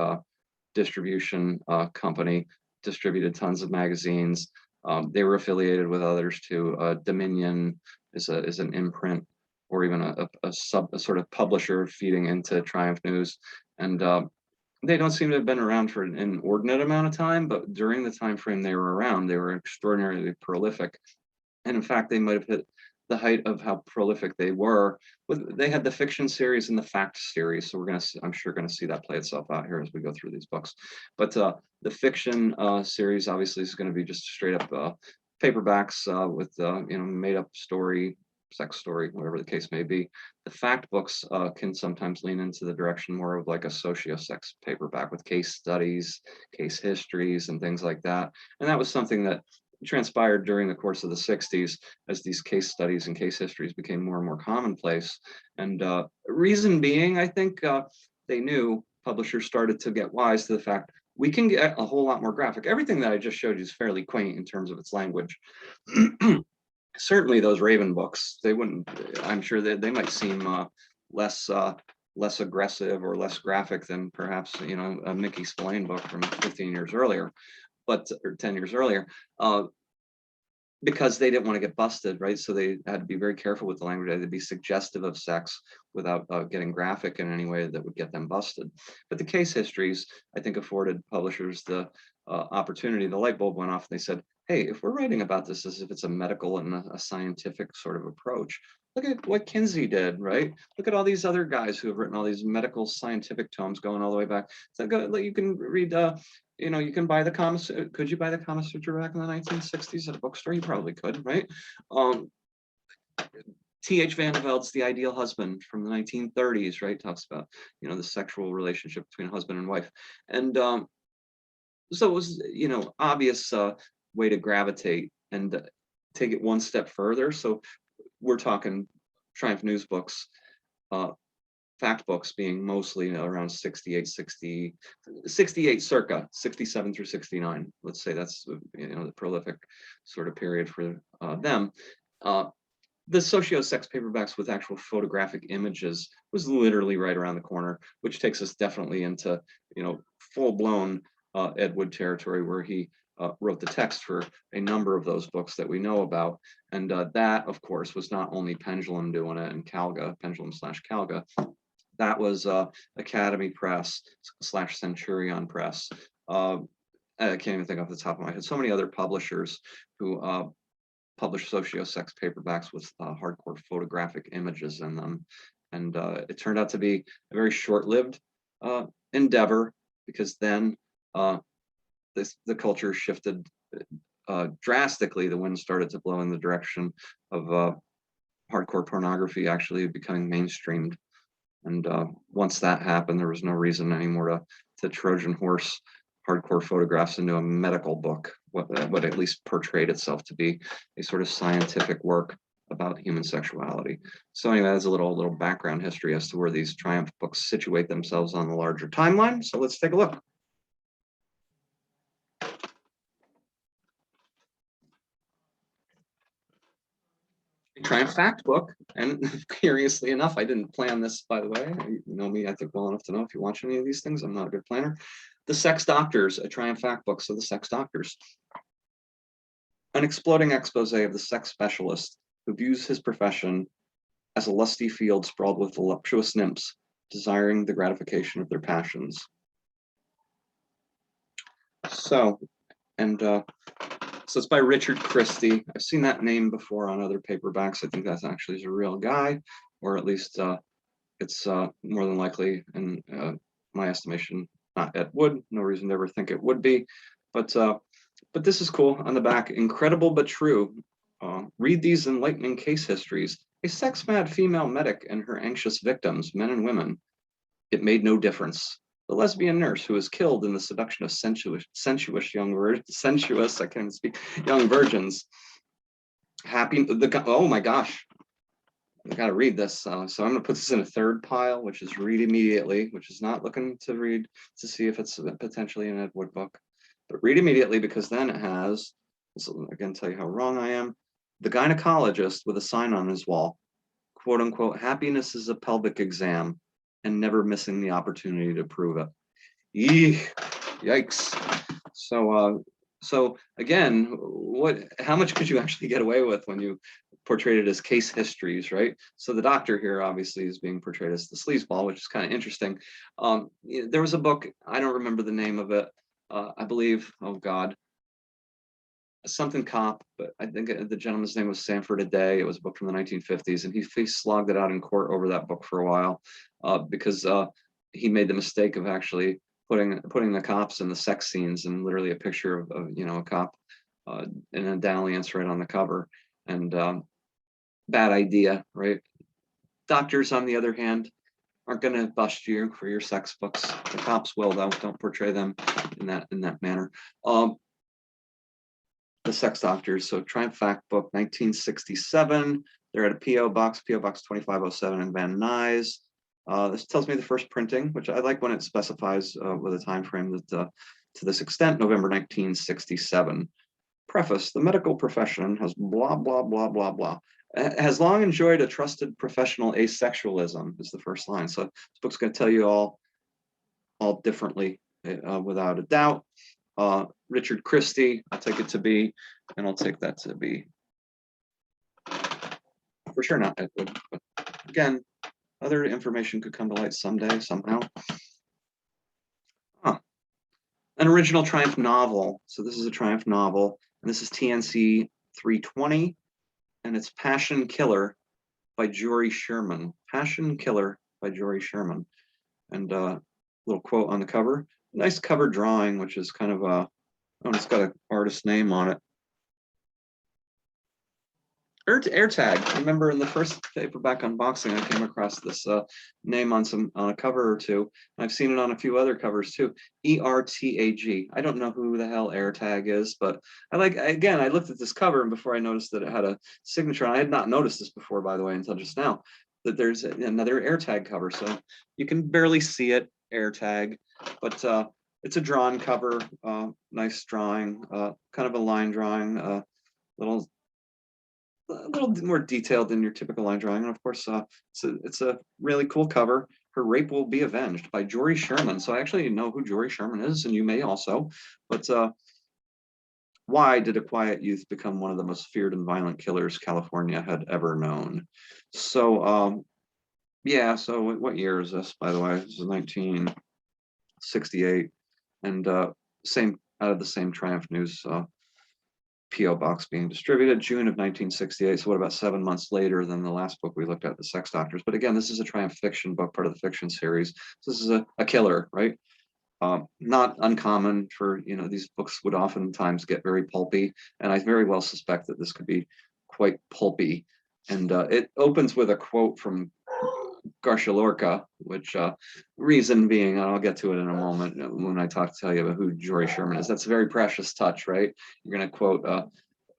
distribution company, distributed tons of magazines. They were affiliated with others too. Dominion is an imprint, or even a sort of publisher feeding into Triumph News. And they don't seem to have been around for an inordinate amount of time, but during the time frame they were around, they were extraordinarily prolific. And in fact, they might have hit the height of how prolific they were. They had the fiction series and the fact series, so I'm sure gonna see that play itself out here as we go through these books. But the fiction series obviously is going to be just straight up paperbacks with made up story, sex story, whatever the case may be. The fact books can sometimes lean into the direction more of like a socio-sex paperback with case studies, case histories, and things like that. And that was something that transpired during the course of the 60s as these case studies and case histories became more and more commonplace. And reason being, I think they knew, publishers started to get wise to the fact we can get a whole lot more graphic. Everything that I just showed you is fairly quaint in terms of its language. Certainly those Raven books, I'm sure that they might seem less aggressive or less graphic than perhaps, a Mickey Spillane book from 15 years earlier, or 10 years earlier. because they didn't want to get busted, right? So they had to be very careful with the language. They had to be suggestive of sex without getting graphic in any way that would get them busted. But the case histories, I think, afforded publishers the opportunity. The light bulb went off and they said, hey, if we're writing about this as if it's a medical and a scientific sort of approach, look at what Kinsey did, right? Look at all these other guys who have written all these medical scientific tomes going all the way back. So you can read you can buy the Kama. Could you buy the Kama Sutra back in the 1960s at a bookstore? You probably could, right? T.H. Van de Velde's The Ideal Husband from the 1930s, right? Talks about, the sexual relationship between husband and wife. And so it was, obvious way to gravitate and take it one step further. So we're talking Triumph News books, fact books being mostly around 68 circa 67 through 69. Let's say that's the prolific sort of period for them. The socio-sex paperbacks with actual photographic images was literally right around the corner, which takes us definitely into full-blown Ed Wood territory, where he wrote the text for a number of those books that we know about. And that, of course, was not only Pendulum doing it and Calga, Pendulum/Calga. That was Academy Press / Centurion Press. I can't even think off the top of my head. So many other publishers who published socio-sex paperbacks with hardcore photographic images in them. And it turned out to be a very short-lived endeavor, because then the culture shifted drastically. The wind started to blow in the direction of hardcore pornography actually becoming mainstreamed. And once that happened, there was no reason anymore to Trojan horse hardcore photographs into a medical book, what at least portrayed itself to be a sort of scientific work about human sexuality. So anyway, that's a little background history as to where these Triumph books situate themselves on the larger timeline. So let's take a look. Triumph fact book, and curiously enough, I didn't plan this, by the way. You know me, I think, well enough to know if you watch any of these things, I'm not a good planner. The Sex Doctors, a Triumph fact book. So the Sex Doctors, an exploding expose of the sex specialist who views his profession as a lusty field sprawled with voluptuous nymphs desiring the gratification of their passions. So, and so it's by Richard Christie. I've seen that name before on other paperbacks. I think that's actually a real guy, or at least it's more than likely, in my estimation, not Ed Wood. No reason to ever think it would be, but this is cool. On the back, incredible but true. Read these enlightening case histories. A sex-mad female medic and her anxious victims, men and women. It made no difference. The lesbian nurse who was killed in the seduction of sensuous young virgins. Oh my gosh, I gotta read this. So I'm gonna put this in a third pile, which is read immediately, which is not looking to read to see if it's potentially an Ed Wood book, but read immediately, because then it has, this will again tell you how wrong I am, the gynecologist with a sign on his wall, quote unquote, happiness is a pelvic exam, and never missing the opportunity to prove it. Yikes. So again, how much could you actually get away with when you portrayed it as case histories, right? So the doctor here obviously is being portrayed as the sleazeball, which is kind of interesting. There was a book, I don't remember the name of it. I believe, oh God, something cop, but I think the gentleman's name was Sanford a Day. It was a book from the 1950s, and he slogged it out in court over that book for a while because he made the mistake of actually putting the cops in the sex scenes, and literally a picture of a cop in a dalliance right on the cover. And bad idea, right? Doctors, on the other hand, aren't going to bust you for your sex books. The cops will, though. Don't portray them in that manner. The Sex Doctors. So Triumph Fact Book, 1967. They're at a P.O. Box 2507 in Van Nuys. This tells me the first printing, which I like when it specifies with a time frame that to this extent, November 1967. Preface: the medical profession has blah, blah, blah, blah, blah. Has long enjoyed a trusted professional asexualism, is the first line. So this book's going to tell you all differently, without a doubt. Richard Christie, I'll take it to be, and I'll take that to be. For sure not Ed Wood, but again, other information could come to light someday, somehow. An original Triumph novel. So this is a Triumph novel, and this is TNC 320, and it's Passion Killer by Jory Sherman. Passion Killer by Jory Sherman. And a little quote on the cover. Nice cover drawing, which is kind of a, oh, it's got an artist name on it. AirTag. Remember in the first paperback unboxing, I came across this name on a cover or two. I've seen it on a few other covers too. ERTAG. I don't know who the hell AirTag is, but I looked at this cover, and before I noticed that it had a signature, and I had not noticed this before, by the way, until just now, that there's another AirTag cover. So you can barely see it, AirTag, but it's a drawn cover, nice drawing, kind of a line drawing, a little more detailed than your typical line drawing. And of course, it's a really cool cover. Her Rape Will Be Avenged by Jory Sherman. So I actually know who Jory Sherman is, and you may also. But why did a quiet youth become one of the most feared and violent killers California had ever known? So, yeah, so what year is this, by the way? This is 1968. And same out of the same Triumph News P.O. box being distributed, June of 1968. So what about 7 months later than the last book we looked at, The Sex Doctors? But again, this is a Triumph fiction book, part of the fiction series. So this is a killer, right? Not uncommon for, these books would oftentimes get very pulpy. And I very well suspect that this could be quite pulpy. And it opens with a quote from Garcia Lorca, which reason being, and I'll get to it in a moment when I tell you about who Jory Sherman is. That's a very precious touch, right? You're going to quote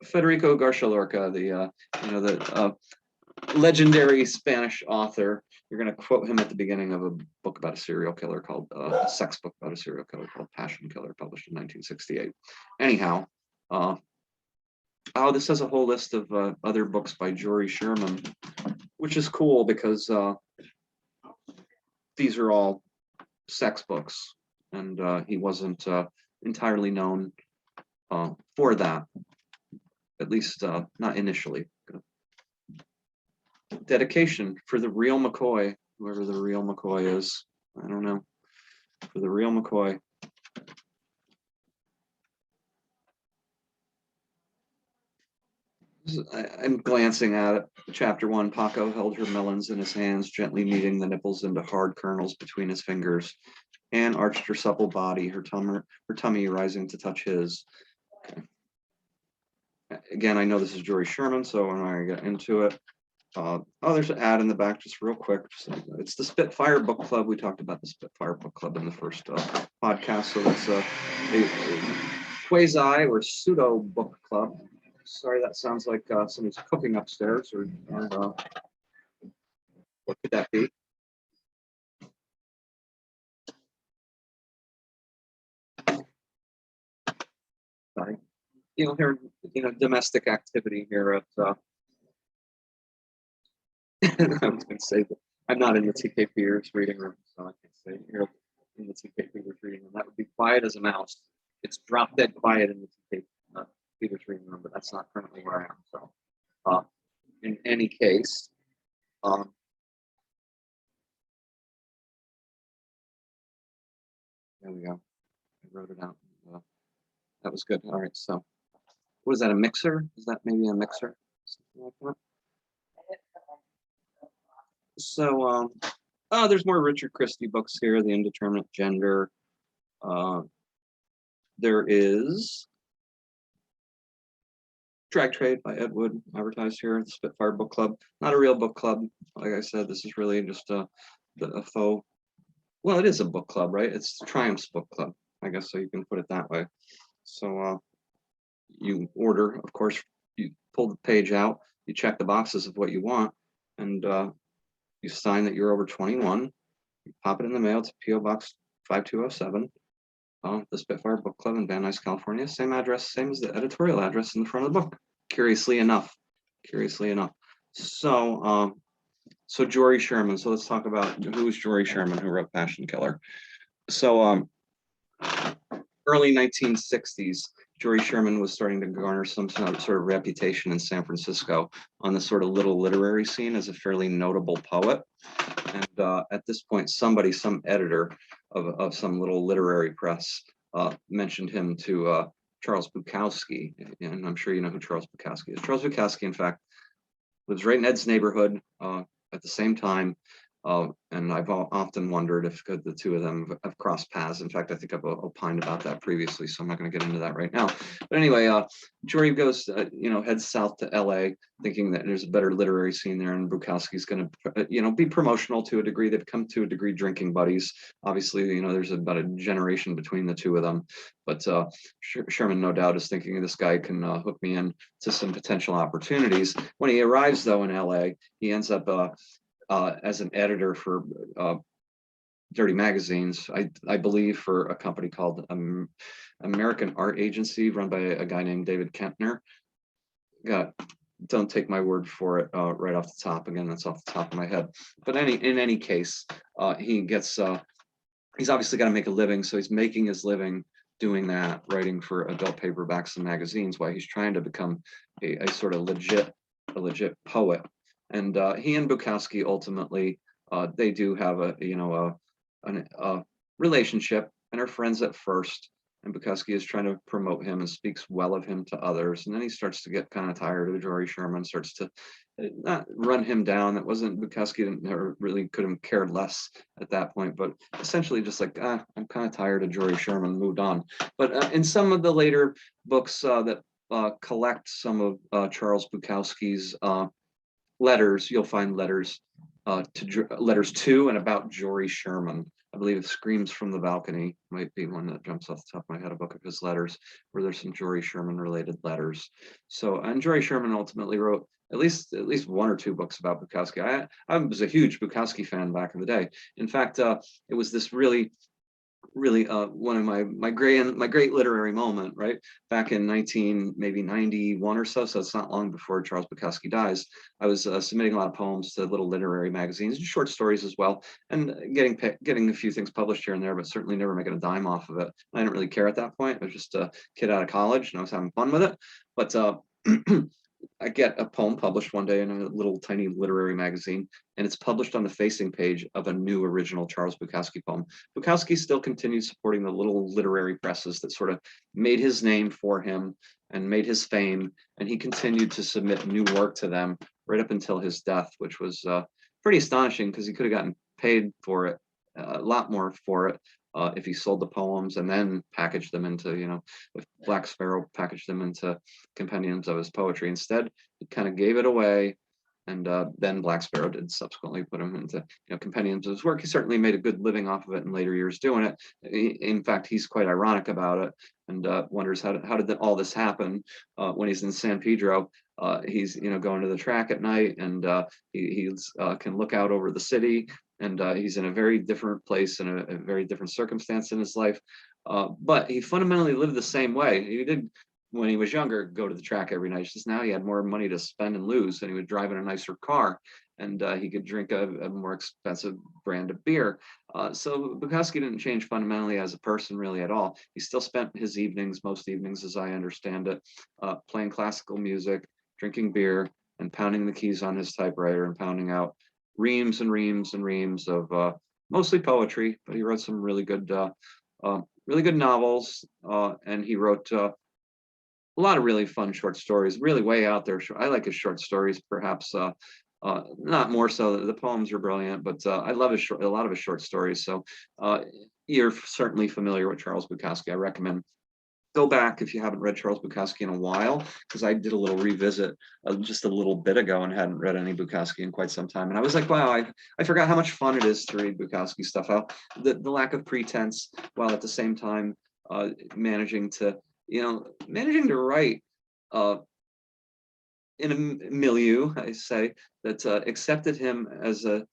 Federico Garcia Lorca, the legendary Spanish author. You're going to quote him at the beginning of a book about a serial killer called a sex book about a serial killer called Passion Killer, published in 1968. Anyhow, this has a whole list of other books by Jory Sherman, which is cool because these are all sex books, and he wasn't entirely known for that, at least not initially. Dedication for the real McCoy, whoever the real McCoy is. I don't know. For the real McCoy. I'm glancing at it. Chapter 1, Paco held her melons in his hands, gently kneading the nipples into hard kernels between his fingers. Anne arched her supple body, her tummy rising to touch his. Okay. Again, I know this is Jory Sherman, so I'm not going to get into it. There's an ad in the back, just real quick. It's the Spitfire Book Club. We talked about the Spitfire Book Club in the first podcast, so it's a quasi or pseudo book club. Sorry, that sounds like somebody's cooking upstairs, or what could that be? Sorry. Here, domestic activity here at. I was going to say that I'm not in the TK Peters reading room, so I can't say here in the TK Peters reading room. That would be quiet as a mouse. It's drop dead quiet in the TK Peters reading room, but that's not currently where I am. So, in any case, there we go. I wrote it out. That was good. All right. So, what is that? A mixer? Is that maybe a mixer? Something like that. So, there's more Richard Christie books here. The Indeterminate Gender. There is Drag Trade by Ed Wood, advertised here at the Spitfire Book Club. Not a real book club. Like I said, this is really just a faux. Well, it is a book club, right? It's Triumph's book club, I guess, so you can put it that way. So you order, of course, you pull the page out, you check the boxes of what you want, and you sign that you're over 21. You pop it in the mail to P.O. Box 5207. The Spitfire Book Club in Van Nuys, California. Same address, same as the editorial address in the front of the book. Curiously enough. So, so Jory Sherman. So let's talk about who's Jory Sherman, who wrote Passion Killer. So, early 1960s, Jory Sherman was starting to garner some sort of reputation in San Francisco on the sort of little literary scene as a fairly notable poet. And at this point, some editor of some little literary press mentioned him to Charles Bukowski. And I'm sure you know who Charles Bukowski is. Charles Bukowski, in fact, lives right in Ed's neighborhood at the same time. And I've often wondered if the two of them have crossed paths. In fact, I think I've opined about that previously, so I'm not going to get into that right now. But anyway, Jory goes, heads south to LA, thinking that there's a better literary scene there, and Bukowski's going to, be promotional to a degree. They've come to a degree drinking buddies. Obviously, there's about a generation between the two of them. But Sherman, no doubt, is thinking this guy can hook me in to some potential opportunities. When he arrives, though, in LA, he ends up as an editor for dirty magazines, I believe, for a company called American Art Agency, run by a guy named David Kempner. Don't take my word for it right off the top. Again, that's off the top of my head. But in any case, he's obviously got to make a living, so he's making his living doing that, writing for adult paperbacks and magazines, while he's trying to become a sort of legit poet. And he and Bukowski ultimately, they do have a relationship and are friends at first. And Bukowski is trying to promote him and speaks well of him to others. And then he starts to get kind of tired of Jory Sherman, starts to not run him down. That wasn't, Bukowski could have cared less at that point, but essentially just like, I'm kind of tired of Jory Sherman, moved on. But in some of the later books that collect some of Charles Bukowski's letters, you'll find letters to and about Jory Sherman. I believe Screams from the Balcony might be one that jumps off the top of my head, a book of his letters, where there's some Jory Sherman related letters. So, and Jory Sherman ultimately wrote at least one or two books about Bukowski. I was a huge Bukowski fan back in the day. In fact, it was this really one of my great literary moment, right back in 1991 or so it's not long before Charles Bukowski dies. I was submitting a lot of poems to little literary magazines and short stories as well, and getting a few things published here and there, but certainly never making a dime off of it. I didn't really care at that point. I was just a kid out of college and I was having fun with it. But I get a poem published one day in a little tiny literary magazine, and it's published on the facing page of a new original Charles Bukowski poem. Bukowski still continues supporting the little literary presses that sort of made his name for him and made his fame, and he continued to submit new work to them right up until his death, which was pretty astonishing because he could have gotten paid for it, a lot more for it, if he sold the poems and then packaged them into, if Black Sparrow packaged them into compendiums of his poetry. Instead, he kind of gave it away, and then Black Sparrow did subsequently put him into, compendiums of his work. He certainly made a good living off of it in later years doing it. In fact, he's quite ironic about it, and wonders how did all this happen when he's in San Pedro. He's going to the track at night, and he can look out over the city, and he's in a very different place and a very different circumstance in his life. But he fundamentally lived the same way. He did, when he was younger, go to the track every night. Just now he had more money to spend and lose, and he would drive in a nicer car, and he could drink a more expensive brand of beer. So Bukowski didn't change fundamentally as a person really at all. He still spent his evenings, most evenings as I understand it, playing classical music, drinking beer, and pounding the keys on his typewriter and pounding out reams and reams and reams of mostly poetry, but he wrote some really good novels, and he wrote a lot of really fun short stories, really way out there. I like his short stories, perhaps not more so. The poems are brilliant, but I love a lot of his short stories. So you're certainly familiar with Charles Bukowski. I recommend go back if you haven't read Charles Bukowski in a while, because I did a little revisit just a little bit ago and hadn't read any Bukowski in quite some time. And I was like, wow, I forgot how much fun it is to read Bukowski stuff. How the lack of pretense, while at the same time managing to write in a milieu, I say, that accepted him as a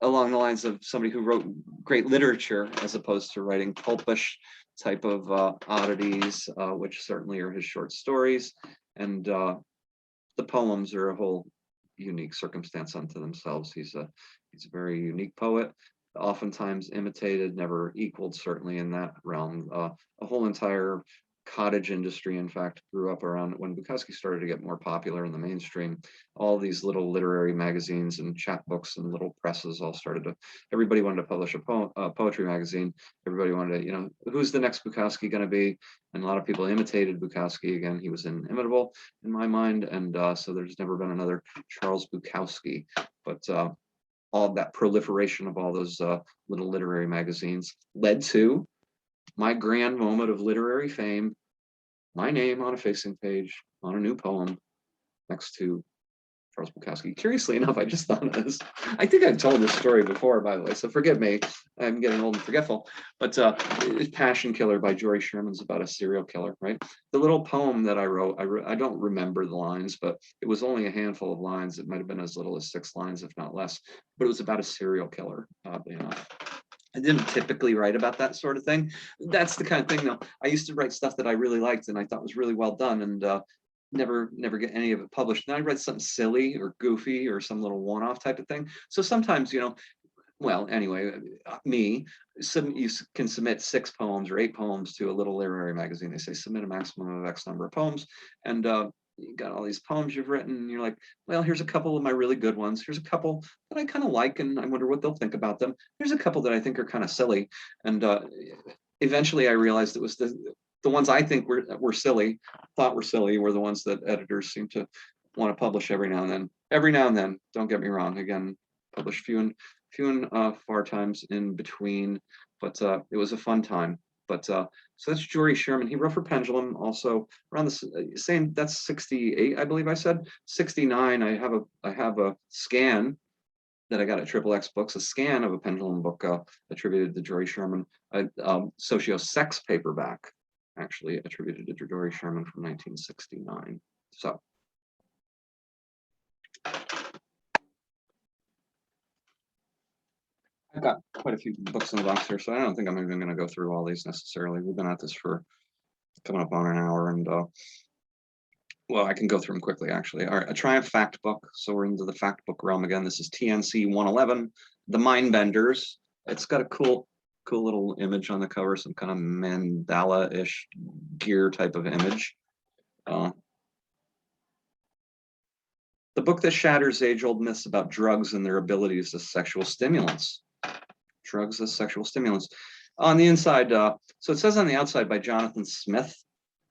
along the lines of somebody who wrote great literature, as opposed to writing pulpish type of oddities, which certainly are his short stories. And the poems are a whole unique circumstance unto themselves. He's a very unique poet, oftentimes imitated, never equaled, certainly in that realm. A whole entire cottage industry, in fact, grew up around when Bukowski started to get more popular in the mainstream. All these little literary magazines and chapbooks and little presses all started to, everybody wanted to publish a poetry magazine. Everybody wanted to, you know, who's the next Bukowski going to be? And a lot of people imitated Bukowski. Again, he was inimitable in my mind. And so there's never been another Charles Bukowski. But all of that proliferation of all those little literary magazines led to my grand moment of literary fame, my name on a facing page on a new poem next to Charles Bukowski. Curiously enough, I just thought of this. I think I've told this story before, by the way, so forgive me. I'm getting old and forgetful. But Passion Killer by Jory Sherman's about a serial killer, right? The little poem that I wrote, I don't remember the lines, but it was only a handful of lines. It might have been as little as 6 lines, if not less. But it was about a serial killer, oddly enough. I didn't typically write about that sort of thing. That's the kind of thing, though. I used to write stuff that I really liked and I thought was really well done, and never get any of it published. Then I read something silly or goofy or some little one-off type of thing. So sometimes, you know, well, anyway, you can submit 6 poems or 8 poems to a little literary magazine. They say submit a maximum of X number of poems, and you got all these poems you've written, and you're like, well, here's a couple of my really good ones. Here's a couple that I kind of like, and I wonder what they'll think about them. Here's a couple that I think are kind of silly, and eventually I realized it was the ones I think were silly, thought were silly, were the ones that editors seem to want to publish every now and then. Every now and then, don't get me wrong. Again, publish few and far times in between, but it was a fun time. But so that's Jory Sherman. He wrote for Pendulum also around the same. That's 68, I believe I said. 69. I have a scan that I got at X Books, a scan of a Pendulum book attributed to Jory Sherman, a socio-sex paperback, actually attributed to Jory Sherman from 1969. So. I've got quite a few books in the box here, so I don't think I'm even going to go through all these necessarily. We've been at this for coming up on an hour, and well, I can go through them quickly, actually. All right, a Tryin fact book. So we're into the fact book realm again. This is TNC 111, The Mindbenders. It's got a cool little image on the cover, some kind of mandala-ish gear type of image. The book that shatters age-old myths about drugs and their abilities as sexual stimulants. Drugs as sexual stimulants. On the inside, so it says on the outside by Jonathan Smith,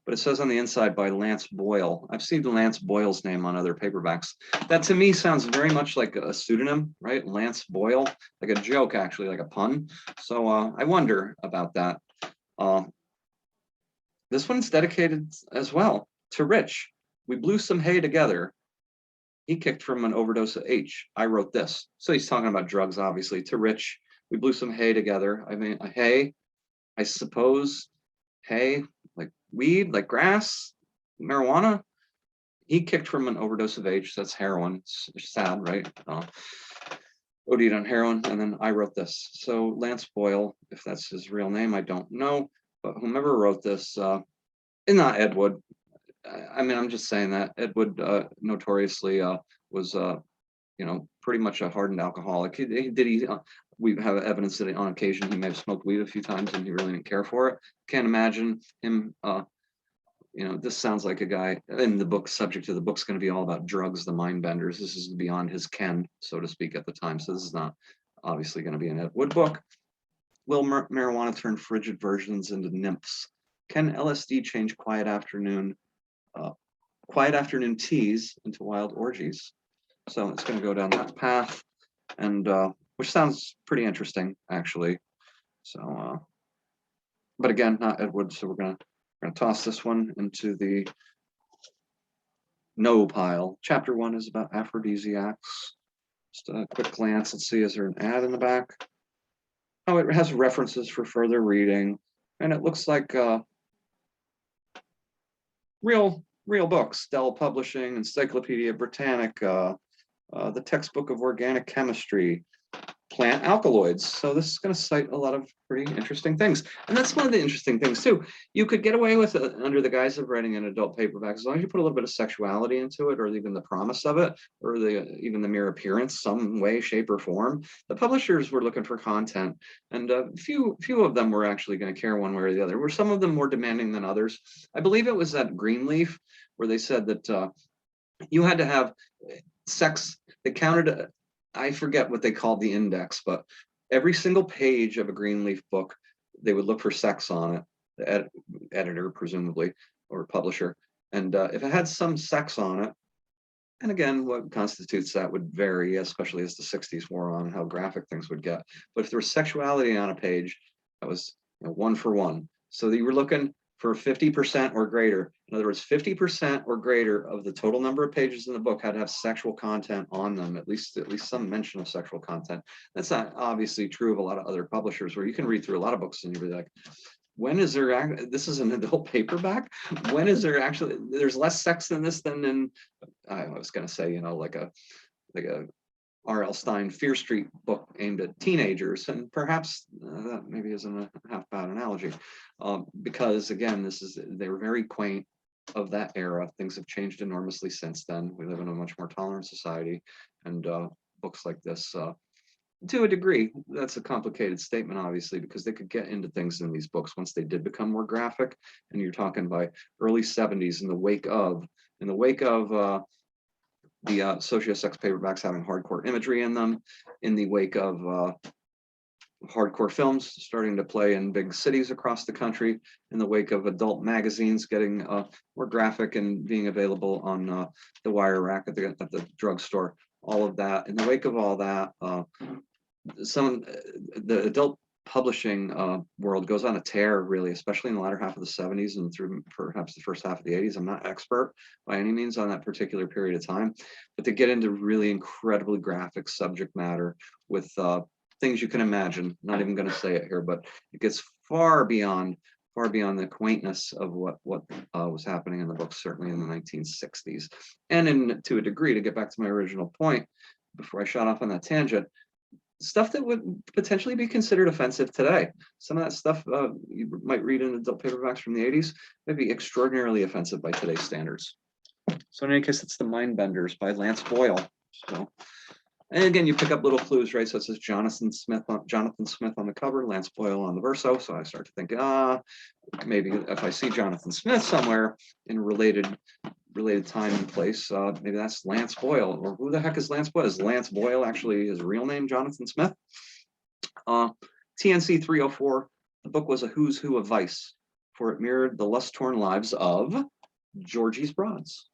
but it says on the inside by Lance Boyle. I've seen Lance Boyle's name on other paperbacks. That to me sounds very much like a pseudonym, right? Lance Boyle, like a joke, actually, like a pun. So I wonder about that. This one's dedicated as well to Rich. We blew some hay together. He kicked from an overdose of H. I wrote this. So he's talking about drugs, obviously. To Rich, we blew some hay together. I mean, hay, I suppose, hay, like weed, like grass, marijuana. He kicked from an overdose of H. That's heroin. It's sad, right? OD'd on heroin. And then I wrote this. So Lance Boyle, if that's his real name, I don't know. But whomever wrote this, and not Ed Wood. I mean, I'm just saying that Ed Wood notoriously was, you know, pretty much a hardened alcoholic. We have evidence that on occasion he may have smoked weed a few times and he really didn't care for it. Can't imagine him, you know, this sounds like a guy in the book, subject to the book's going to be all about drugs, the mind benders. This is beyond his ken, so to speak, at the time. So this is not obviously going to be an Ed Wood book. Will marijuana turn frigid versions into nymphs? Can LSD change quiet afternoon teas into wild orgies? So it's going to go down that path, and which sounds pretty interesting, actually. So, but again, not Ed Wood, so we're gonna toss this one into the no pile. Chapter 1 is about aphrodisiacs. Just a quick glance. Let's see, is there an ad in the back? Oh, it has references for further reading, and it looks like real books. Dell Publishing, Encyclopedia Britannica, the Textbook of Organic Chemistry, plant alkaloids. So this is going to cite a lot of pretty interesting things. And that's one of the interesting things too. You could get away with it under the guise of writing an adult paperback, as long as you put a little bit of sexuality into it, or even the promise of it, or even the mere appearance, some way, shape, or form. The publishers were looking for content, and few of them were actually going to care one way or the other. Were some of them more demanding than others? I believe it was that Greenleaf where they said that you had to have sex. They counted, I forget what they called the index, but every single page of a Greenleaf book, they would look for sex on it, the editor presumably, or publisher. And if it had some sex on it, and again, what constitutes that would vary, especially as the 60s wore on, how graphic things would get. But if there was sexuality on a page, that was, you know, 1 for 1. So you were looking for 50% or greater. In other words, 50% or greater of the total number of pages in the book had to have sexual content on them, at least some mention of sexual content. That's not obviously true of a lot of other publishers, where you can read through a lot of books and you'll be like, when is there, this is an adult paperback? When is there actually, there's less sex in this than in, I was going to say, you know, like a R.L. Stine Fear Street book aimed at teenagers, and perhaps that maybe isn't a half bad analogy, because again, they were very quaint of that era. Things have changed enormously since then. We live in a much more tolerant society, and books like this, to a degree, that's a complicated statement, obviously, because they could get into things in these books once they did become more graphic, and you're talking by early 70s in the wake of the sociosex paperbacks having hardcore imagery in them, in the wake of hardcore films starting to play in big cities across the country, in the wake of adult magazines getting more graphic and being available on the wire rack at the drugstore. All of that, in the wake of all that, the adult publishing world goes on a tear, really, especially in the latter half of the 70s and through perhaps the first half of the 80s. I'm not expert by any means on that particular period of time, but they get into really incredibly graphic subject matter with things you can imagine. Not even going to say it here, but it gets far beyond the quaintness of what was happening in the books, certainly in the 1960s. And to a degree, to get back to my original point, before I shot off on that tangent, stuff that would potentially be considered offensive today. Some of that stuff you might read in adult paperbacks from the 80s might be extraordinarily offensive by today's standards. So in any case, it's The Mindbenders by Lance Boyle. So, and again, you pick up little clues, right? So it says Jonathan Smith on the cover, Lance Boyle on the verso. So I start to think, maybe if I see Jonathan Smith somewhere in a related time and place, maybe that's Lance Boyle. Or who the heck is Lance Boyle? Is Lance Boyle actually his real name, Jonathan Smith? TNC 304, the book was a who's who of Vice, for it mirrored the lust-torn lives of Georgie's Broads.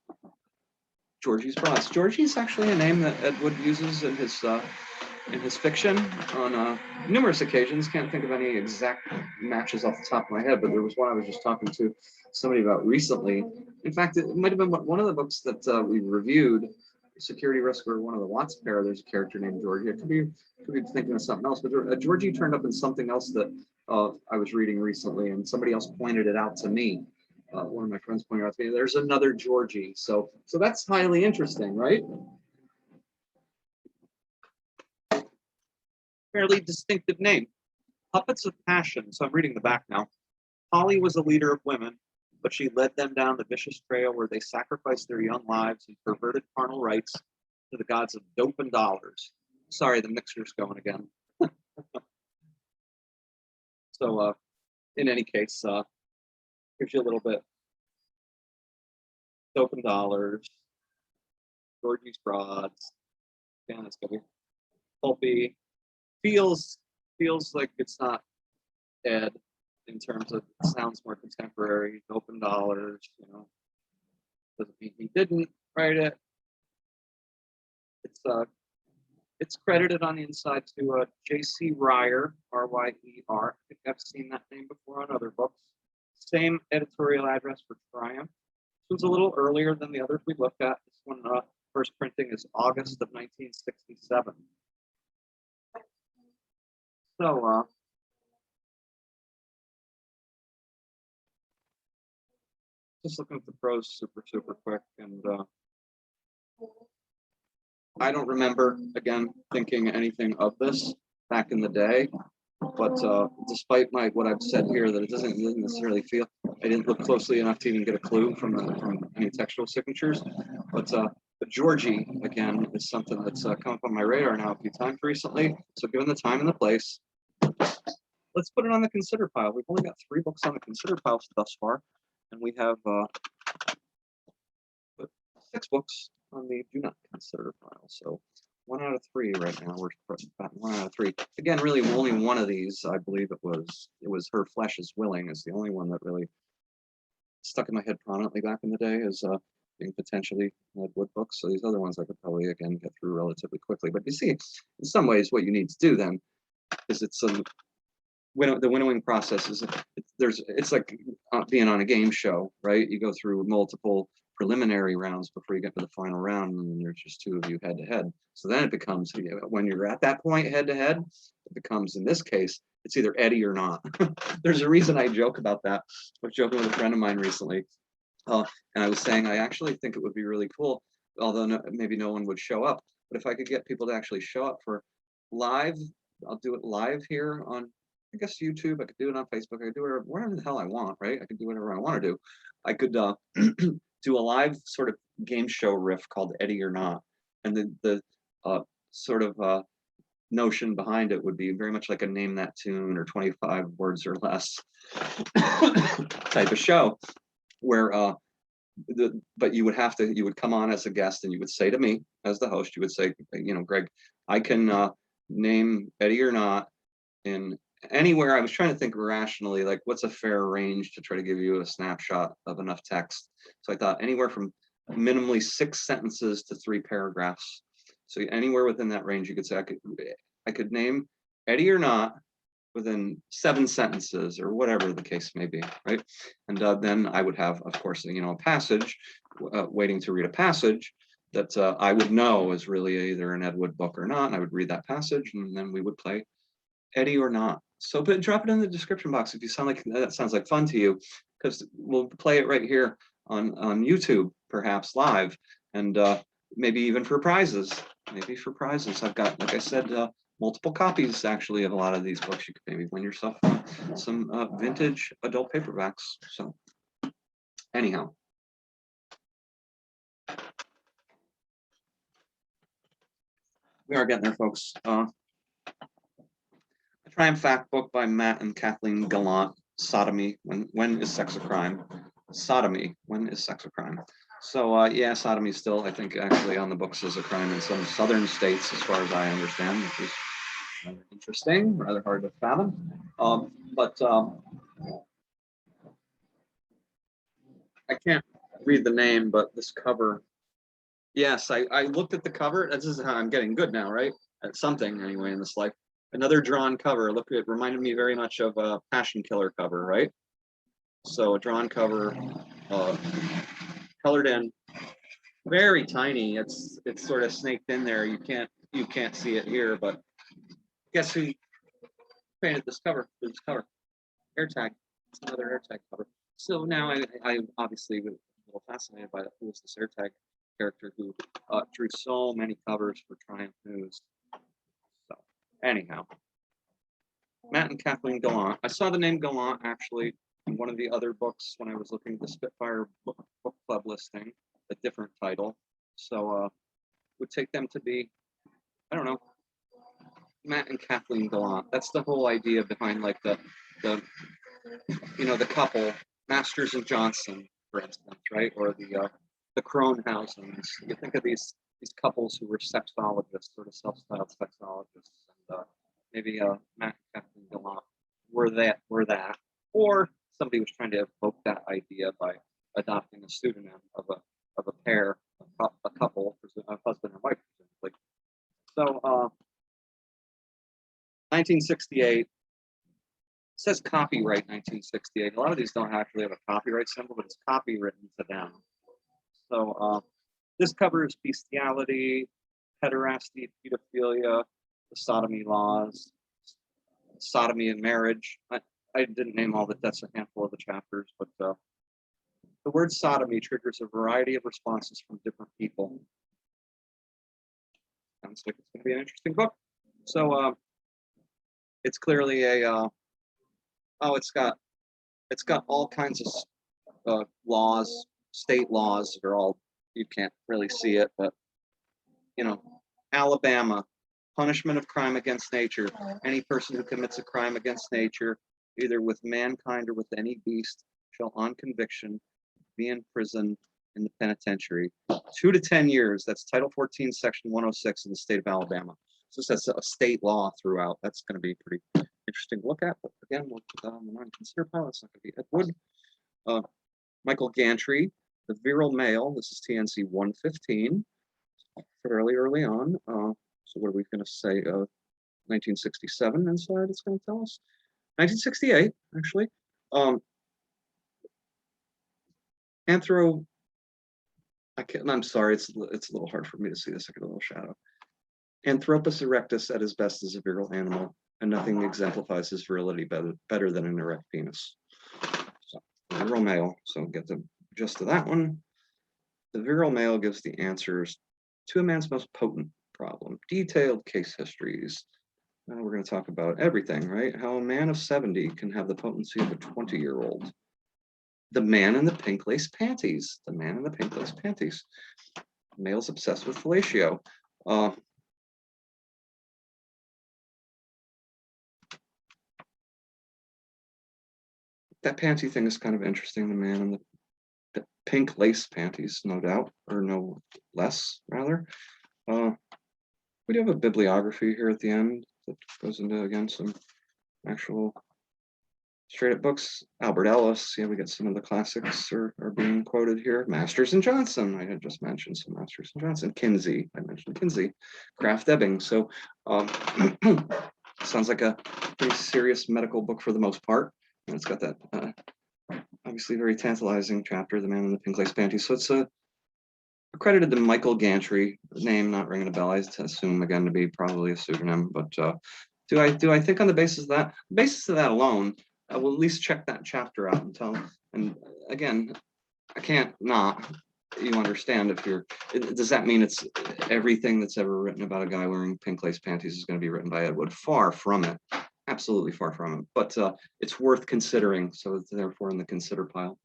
Georgie's Broads. Georgie's actually a name that Ed Wood uses in his fiction on numerous occasions. Can't think of any exact matches off the top of my head, but there was one I was just talking to somebody about recently. In fact, it might have been one of the books that we reviewed, Security Risk, or one of the Watts pair. There's a character named Georgie. I could be thinking of something else, but Georgie turned up in something else that I was reading recently, and somebody else pointed it out to me. One of my friends pointed out to me, there's another Georgie. So that's highly interesting, right? Fairly distinctive name. Puppets of Passion. So I'm reading the back now. Polly was a leader of women, but she led them down the vicious trail where they sacrificed their young lives and perverted carnal rights to the gods of dope and dollars. Sorry, the mixer's going again. So in any case, gives you a little bit. Dope and dollars, Georgie's Broads. Yeah, it's gonna be pulpy. Feels like it's not dead in terms of it sounds more contemporary. Dope and dollars, you know. Doesn't mean he didn't write it. It's credited on the inside to J.C. Ryer, R-Y-E-R. I think I've seen that name before on other books. Same editorial address for Tryin. This one's a little earlier than the others we looked at. This one, first printing is August of 1967. So, just looking at the prose super quick, and I don't remember, again, thinking anything of this. back in the day. But despite what I've said here, that it doesn't necessarily feel, I didn't look closely enough to even get a clue from any textual signatures. But Georgie, again, is something that's come up on my radar now a few times recently. So given the time and the place, let's put it on the consider pile. We've only got 3 books on the consider pile thus far, and we have 6 books on the do not consider pile. So 1 out of 3 right now. We're about 1 out of 3. Again, really only one of these, I believe it was Her Flesh is Willing, is the only one that really stuck in my head prominently back in the day as being potentially an Ed Wood book. So these other ones I could probably again get through relatively quickly. But you see, in some ways, what you need to do then is the winnowing process is it's like being on a game show, right? You go through multiple preliminary rounds before you get to the final round, and then there's just 2 of you head to head. So then it becomes, when you're at that point head to head, it becomes, in this case, it's either Eddie or not. There's a reason I joke about that. I was joking with a friend of mine recently, and I was saying I actually think it would be really cool, although maybe no one would show up, but if I could get people to actually show up for live, I'll do it live here on, I guess, YouTube. I could do it on Facebook. I could do it wherever the hell I want, right? I could do whatever I want to do. I could do a live sort of game show riff called Eddie or Not. And the sort of notion behind it would be very much like a Name That Tune or 25 words or less type of show, where but you would come on as a guest, and you would say to me as the host, you would say, Greg, I can name Eddie or Not in anywhere. I was trying to think rationally, like what's a fair range to try to give you a snapshot of enough text. So I thought anywhere from minimally 6 sentences to 3 paragraphs. So anywhere within that range, you could say I could name Eddie or Not within 7 sentences or whatever the case may be, right? And then I would have, of course, a passage, waiting to read a passage that I would know is really either an Ed Wood book or not, and I would read that passage, and then we would play Eddie or Not. So but drop it in the description box if you sound like that sounds like fun to you, because we'll play it right here on YouTube, perhaps live, and maybe even for prizes. Maybe for prizes. I've got, like I said, multiple copies actually of a lot of these books. You could maybe win yourself some vintage adult paperbacks. So anyhow. We are getting there, folks. A Tryin Fact book by Matt and Kathleen Gallant. Sodomy. When is sex a crime? Sodomy. When is sex a crime? So yeah, sodomy still, I think, actually on the books is a crime in some southern states, as far as I understand, which is rather interesting, rather hard to fathom. But I can't read the name, but this cover. Yes, I looked at the cover. This is how I'm getting good now, right? At something anyway in this life. Another drawn cover. Look, it reminded me very much of a Passion Killer cover, right? So a drawn cover, colored in, very tiny. It's sort of snaked in there. You can't see it here, but guess who painted this cover? This cover, AirTag. It's another AirTag cover. So now I obviously was a little fascinated by who was this AirTag character who drew so many covers for Triumph News. So anyhow, Matt and Kathleen Gallant. I saw the name Gallant actually in one of the other books when I was looking at the Spitfire book club listing, a different title. So would take them to be, I don't know, Matt and Kathleen Gallant. That's the whole idea behind like the couple, Masters and Johnson, for instance, right? Or the Kronhausens. You think of these couples who were sexologists, sort of self-styled sexologists, and maybe Matt and Kathleen Gallant were that, or somebody was trying to evoke that idea by adopting a pseudonym of a pair, a couple, a husband and wife, presumably. So 1968. It says copyright 1968. A lot of these don't actually have a copyright symbol, but it's copywritten to them. So this covers bestiality, pederasty, pedophilia, the sodomy laws, sodomy and marriage. I didn't name all that. That's a handful of the chapters, but the word sodomy triggers a variety of responses from different people. Sounds like it's going to be an interesting book. So it's clearly a, oh, it's got all kinds of laws, state laws that are all, you can't really see it, but you know, Alabama, punishment of crime against nature. Any person who commits a crime against nature, either with mankind or with any beast, shall on conviction be in prison in the penitentiary, 2 to 10 years. That's Title 14, Section 106 in the state of Alabama. So that's a state law throughout. That's going to be pretty interesting to look at. But again, we'll put that on the non-consider pile. It's not going to be Ed Wood. Michael Gantry, the virile male. This is TNC 115. Fairly early on. So what are we going to say? 1967 inside. It's going to tell us 1968 actually. I'm sorry, it's a little hard for me to see this. I get a little shadow. Anthropus erectus at his best is a virile animal, and nothing exemplifies his virility better than an erect penis. So, virile male. So get the gist of that one. The virile male gives the answers to a man's most potent problem. Detailed case histories. Now we're going to talk about everything, right? How a man of 70 can have the potency of a 20-year-old. The man in the pink lace panties. The man in the pink lace panties. Males obsessed with fellatio. That panty thing is kind of interesting. The man in the pink lace panties, no doubt, or no less, rather. We do have a bibliography here at the end that goes into, again, some actual straight up books. Albert Ellis, yeah, we get some of the classics are being quoted here. Masters and Johnson, I had just mentioned some Masters and Johnson. Kinsey, I mentioned Kinsey. Kraft Ebbing. So sounds like a pretty serious medical book for the most part. And it's got that obviously very tantalizing chapter, The Man in the Pink Lace Panties. So it's accredited to Michael Gantry. The name not ringing a bell. I assume again to be probably a pseudonym, but do I think on the basis of that alone, I will at least check that chapter out and tell. And again, I can't not. You understand if you're. Does that mean it's everything that's ever written about a guy wearing pink lace panties is going to be written by Ed Wood? Far from it. Absolutely far from it. But it's worth considering. So it's therefore in the consider pile.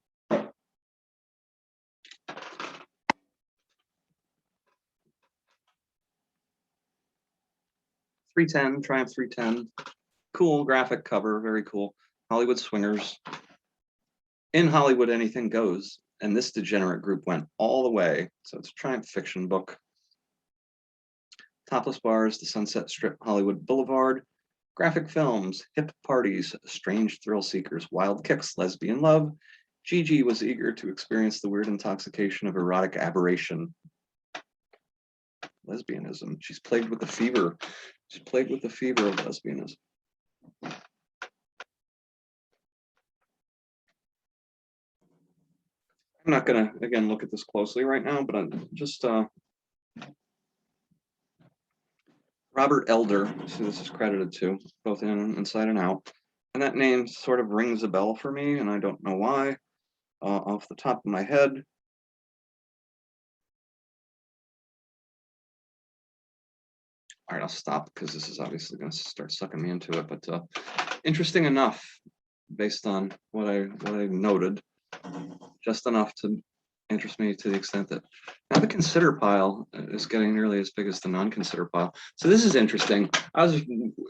310, Triumph 310. Cool graphic cover, very cool. Hollywood swingers. In Hollywood, anything goes. And this degenerate group went all the way. So it's a Triumph fiction book. Topless bars, the Sunset Strip, Hollywood Boulevard. Graphic films, hip parties, strange thrill seekers, wild kicks, lesbian love. Gigi was eager to experience the weird intoxication of erotic aberration. Lesbianism. She's plagued with the fever. She's plagued with the fever of lesbianism. I'm not going to, again, look at this closely right now, but I'm just Robert Elder, who this is credited to, both inside and out. And that name sort of rings a bell for me, and I don't know why, off the top of my head. All right, I'll stop because this is obviously going to start sucking me into it. But interesting enough, based on what I noted, just enough to interest me to the extent that now the consider pile is getting nearly as big as the non-consider pile. So this is interesting. I was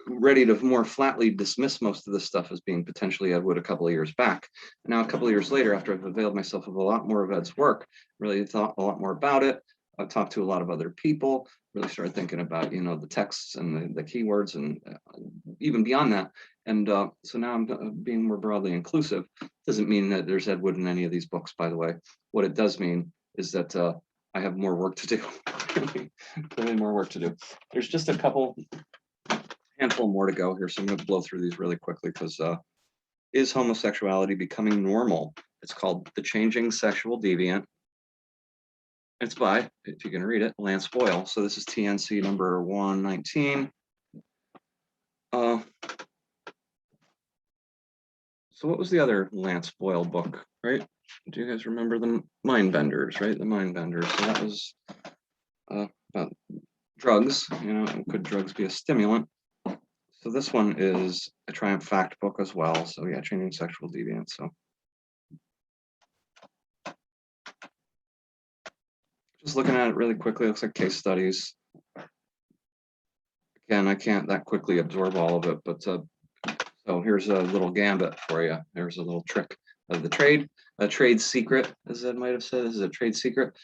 ready to more flatly dismiss most of this stuff as being potentially Ed Wood a couple of years back. And now a couple of years later, after I've availed myself of a lot more of Ed's work, really thought a lot more about it. I've talked to a lot of other people, really started thinking about, you know, the texts and the keywords and even beyond that. And so now I'm being more broadly inclusive. Doesn't mean that there's Ed Wood in any of these books, by the way. What it does mean is that I have more work to do, really more work to do. There's just a handful more to go here. So I'm going to blow through these really quickly because is homosexuality becoming normal? It's called The Changing Sexual Deviant. It's by, if you can read it, Lance Boyle. So this is TNC number 119. So what was the other Lance Boyle book, right? Do you guys remember the Mind Benders, right? The Mind Benders. So that was about drugs, you know, could drugs be a stimulant? So this one is a Tryin fact book as well. So yeah, changing sexual deviance. So just looking at it really quickly, it looks like case studies. Again, I can't that quickly absorb all of it, but so here's a little gambit for you. There's a little trick of the trade, a trade secret, as Ed might have said. This is a trade secret.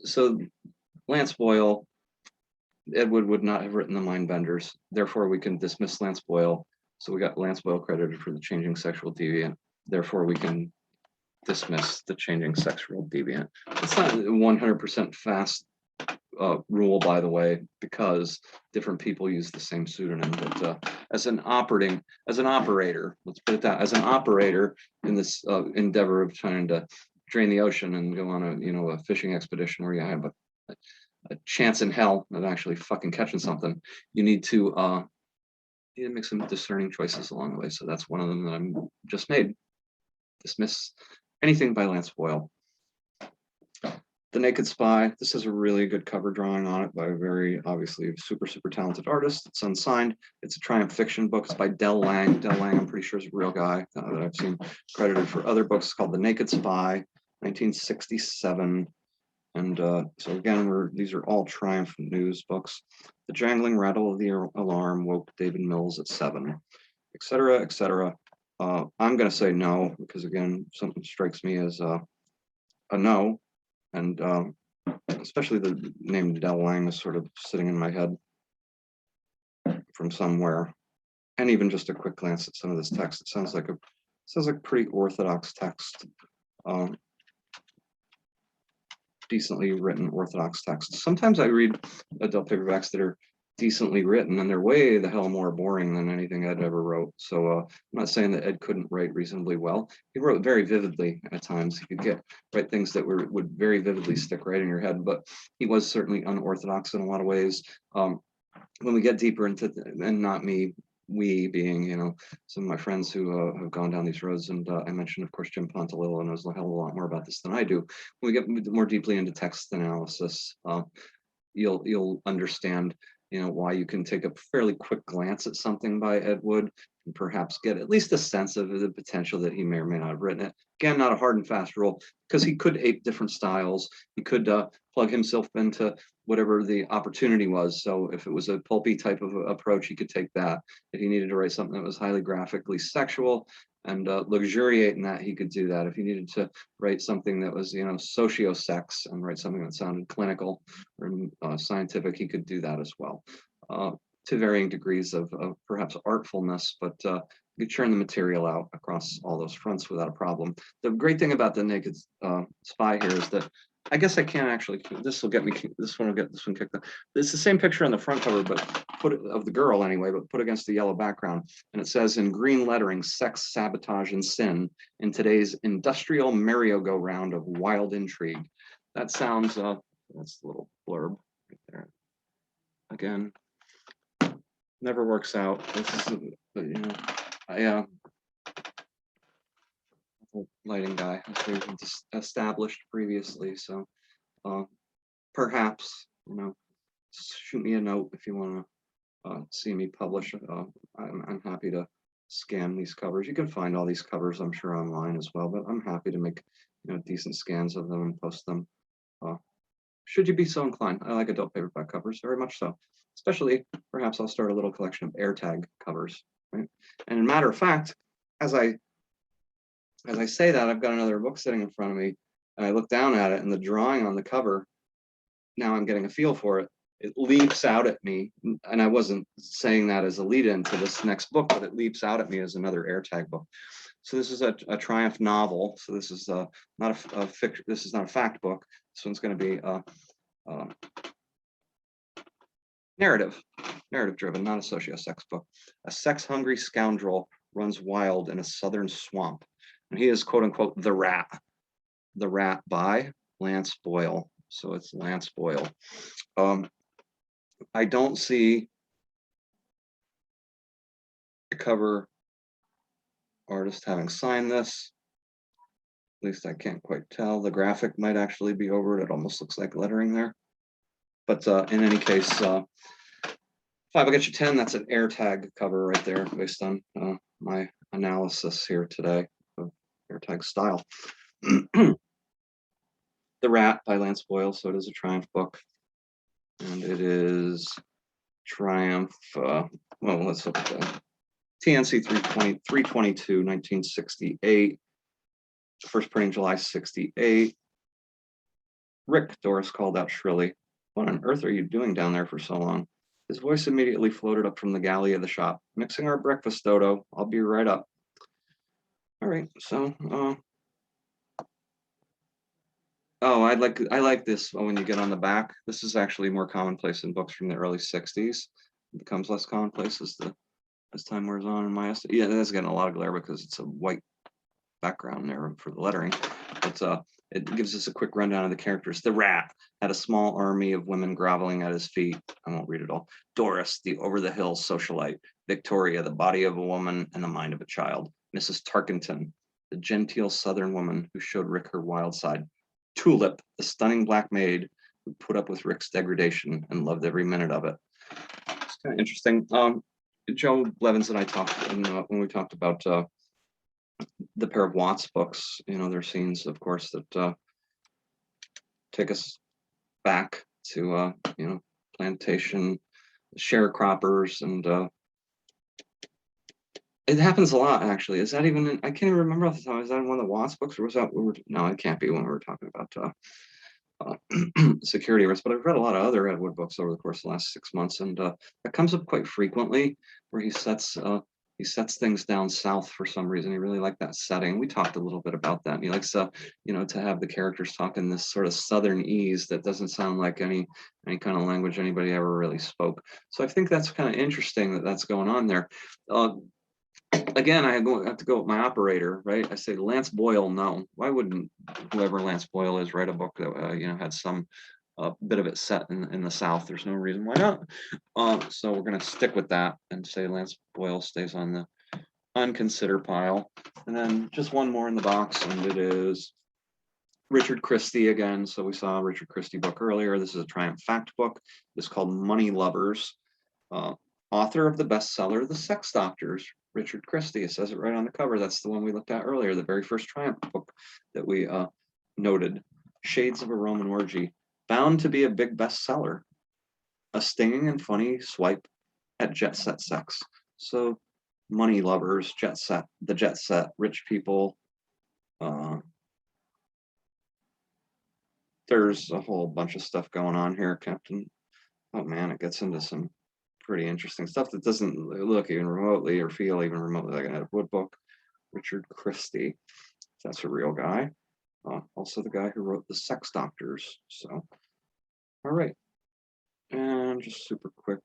So Lance Boyle, Ed Wood not have written the Mind Benders. Therefore, we can dismiss Lance Boyle. So we got Lance Boyle credited for the changing sexual deviant. Therefore, we can dismiss the changing sexual deviant. It's not 100% fast rule, by the way, because different people use the same pseudonym. But as an operator, let's put it that, as an operator in this endeavor of trying to drain the ocean and go on a fishing expedition where you have a chance in hell of actually fucking catching something, you need to make some discerning choices along the way. So that's one of them that I'm just made. Dismiss anything by Lance Boyle. The Naked Spy, this is a really good cover drawing on it by a very obviously super talented artist. It's unsigned. It's a Tryin fiction book. It's by Del Lang. Del Lang, I'm pretty sure, is a real guy that I've seen credited for other books. It's called The Naked Spy, 1967. And so again, these are all Triumph News books. The jangling rattle of the alarm woke David Mills at 7, etc., etc. I'm going to say no, because again, something strikes me as a no. And especially the name Del Lang is sort of sitting in my head from somewhere. And even just a quick glance at some of this text, it sounds like pretty orthodox text. Decently written orthodox text. Sometimes I read adult paperbacks that are decently written and they're way the hell more boring than anything Ed ever wrote. So I'm not saying that Ed couldn't write reasonably well. He wrote very vividly at times. He could write things that would very vividly stick right in your head, but he was certainly unorthodox in a lot of ways. When we get deeper into, and not me, we being, some of my friends who have gone down these roads, and I mentioned, of course, Jim Pontilillo knows a hell of a lot more about this than I do. When we get more deeply into text analysis, you'll understand, why you can take a fairly quick glance at something by Ed Wood and perhaps get at least a sense of the potential that he may or may not have written it. Again, not a hard and fast rule, because he could ape different styles. He could plug himself into whatever the opportunity was. So if it was a pulpy type of approach, he could take that. If he needed to write something that was highly graphically sexual and luxuriate in that, he could do that. If he needed to write something that was, socio-sex and write something that sounded clinical or scientific, he could do that as well. To varying degrees of perhaps artfulness, but you could churn the material out across all those fronts without a problem. The great thing about the Naked Spy here is that I guess I can't actually, this one will get this one kicked off. It's the same picture on the front cover, but of the girl anyway, but put against the yellow background. And it says in green lettering, sex, sabotage, and sin in today's industrial merry-go-round of wild intrigue. That sounds, that's the little blurb right there. Again, never works out. This is, lighting guy, as we've established previously. So perhaps, shoot me a note if you want to see me publish. I'm happy to scan these covers. You can find all these covers, I'm sure, online as well, but I'm happy to make decent scans of them and post them. Should you be so inclined. I like adult paperback covers very much so. Especially, perhaps I'll start a little collection of AirTag covers. Right? And as a matter of fact, as I say that, I've got another book sitting in front of me, and I look down at it, and the drawing on the cover, now I'm getting a feel for it. It leaps out at me, and I wasn't saying that as a lead-in to this next book, but it leaps out at me as another AirTag book. So this is a Triumph novel. So this is not a fiction. This is not a fact book. This one's going to be narrative-driven, not a socio-sex book. A sex-hungry scoundrel runs wild in a southern swamp. And he is, quote unquote, the rat. The Rat by Lance Boyle. So it's Lance Boyle. I don't see the cover artist having signed this. At least I can't quite tell. The graphic might actually be over it. It almost looks like lettering there. But in any case, 5 will get you 10. That's an AirTag cover right there, based on my analysis here today of AirTag style. The Rat by Lance Boyle. So it is a Triumph book, and it is Triumph. Well, let's look at that. TNC 322, 1968. First printing July 68. Rick, Doris called out shrilly. What on earth are you doing down there for so long? His voice immediately floated up from the galley of the shop. Mixing our breakfast, Dodo. I'll be right up. All right, so oh, I like this when you get on the back. This is actually more commonplace in books from the early 60s. It becomes less commonplace as time wears on in my estimate. Yeah, that's getting a lot of glare because it's a white background there for the lettering. But it gives us a quick rundown of the characters. The Rat had a small army of women groveling at his feet. I won't read it all. Doris, the over-the-hill socialite. Victoria, the body of a woman and the mind of a child. Mrs. Tarkington, the genteel southern woman who showed Rick her wild side. Tulip, the stunning black maid who put up with Rick's degradation and loved every minute of it. It's kind of interesting. Joe Blevins and I talked when we talked about the pair of Watts books. You know, there are scenes, of course, that take us back to you know, plantation sharecroppers, and it happens a lot, actually. Is that even I can't even remember off the top. Is that in one of the Watts books, or was that no, it can't be when we were talking about security risk. But I've read a lot of other Ed Wood books over the course of the last 6 months, and that comes up quite frequently, where he sets things down south for some reason. He really liked that setting. We talked a little bit about that. And he likes you know, to have the characters talk in this sort of southern ease that doesn't sound like any kind of language anybody ever really spoke. So I think that's kind of interesting that that's going on there. Again, I have to go with my operator, right? I say Lance Boyle. No, why wouldn't whoever Lance Boyle is write a book that you know, had some bit of it set in the South? There's no reason why not. So we're going to stick with that and say Lance Boyle stays on the unconsider pile. And then just one more in the box, and it is Richard Christie again. So we saw a Richard Christie book earlier. This is a Triumph Fact book. It's called Money Lovers. Author of the bestseller The Sex Doctors, Richard Christie. It says it right on the cover. That's the one we looked at earlier, the very first Triumph book that we noted. Shades of a Roman Orgy, bound to be a big bestseller. A stinging and funny swipe at jet set sex. So money lovers, jet set, the jet set, rich people. There's a whole bunch of stuff going on here, Captain. Oh man, it gets into some pretty interesting stuff that doesn't look even remotely or feel even remotely like an Ed Wood book. Richard Christie, that's a real guy. Also the guy who wrote The Sex Doctors. So, all right. And just super quick,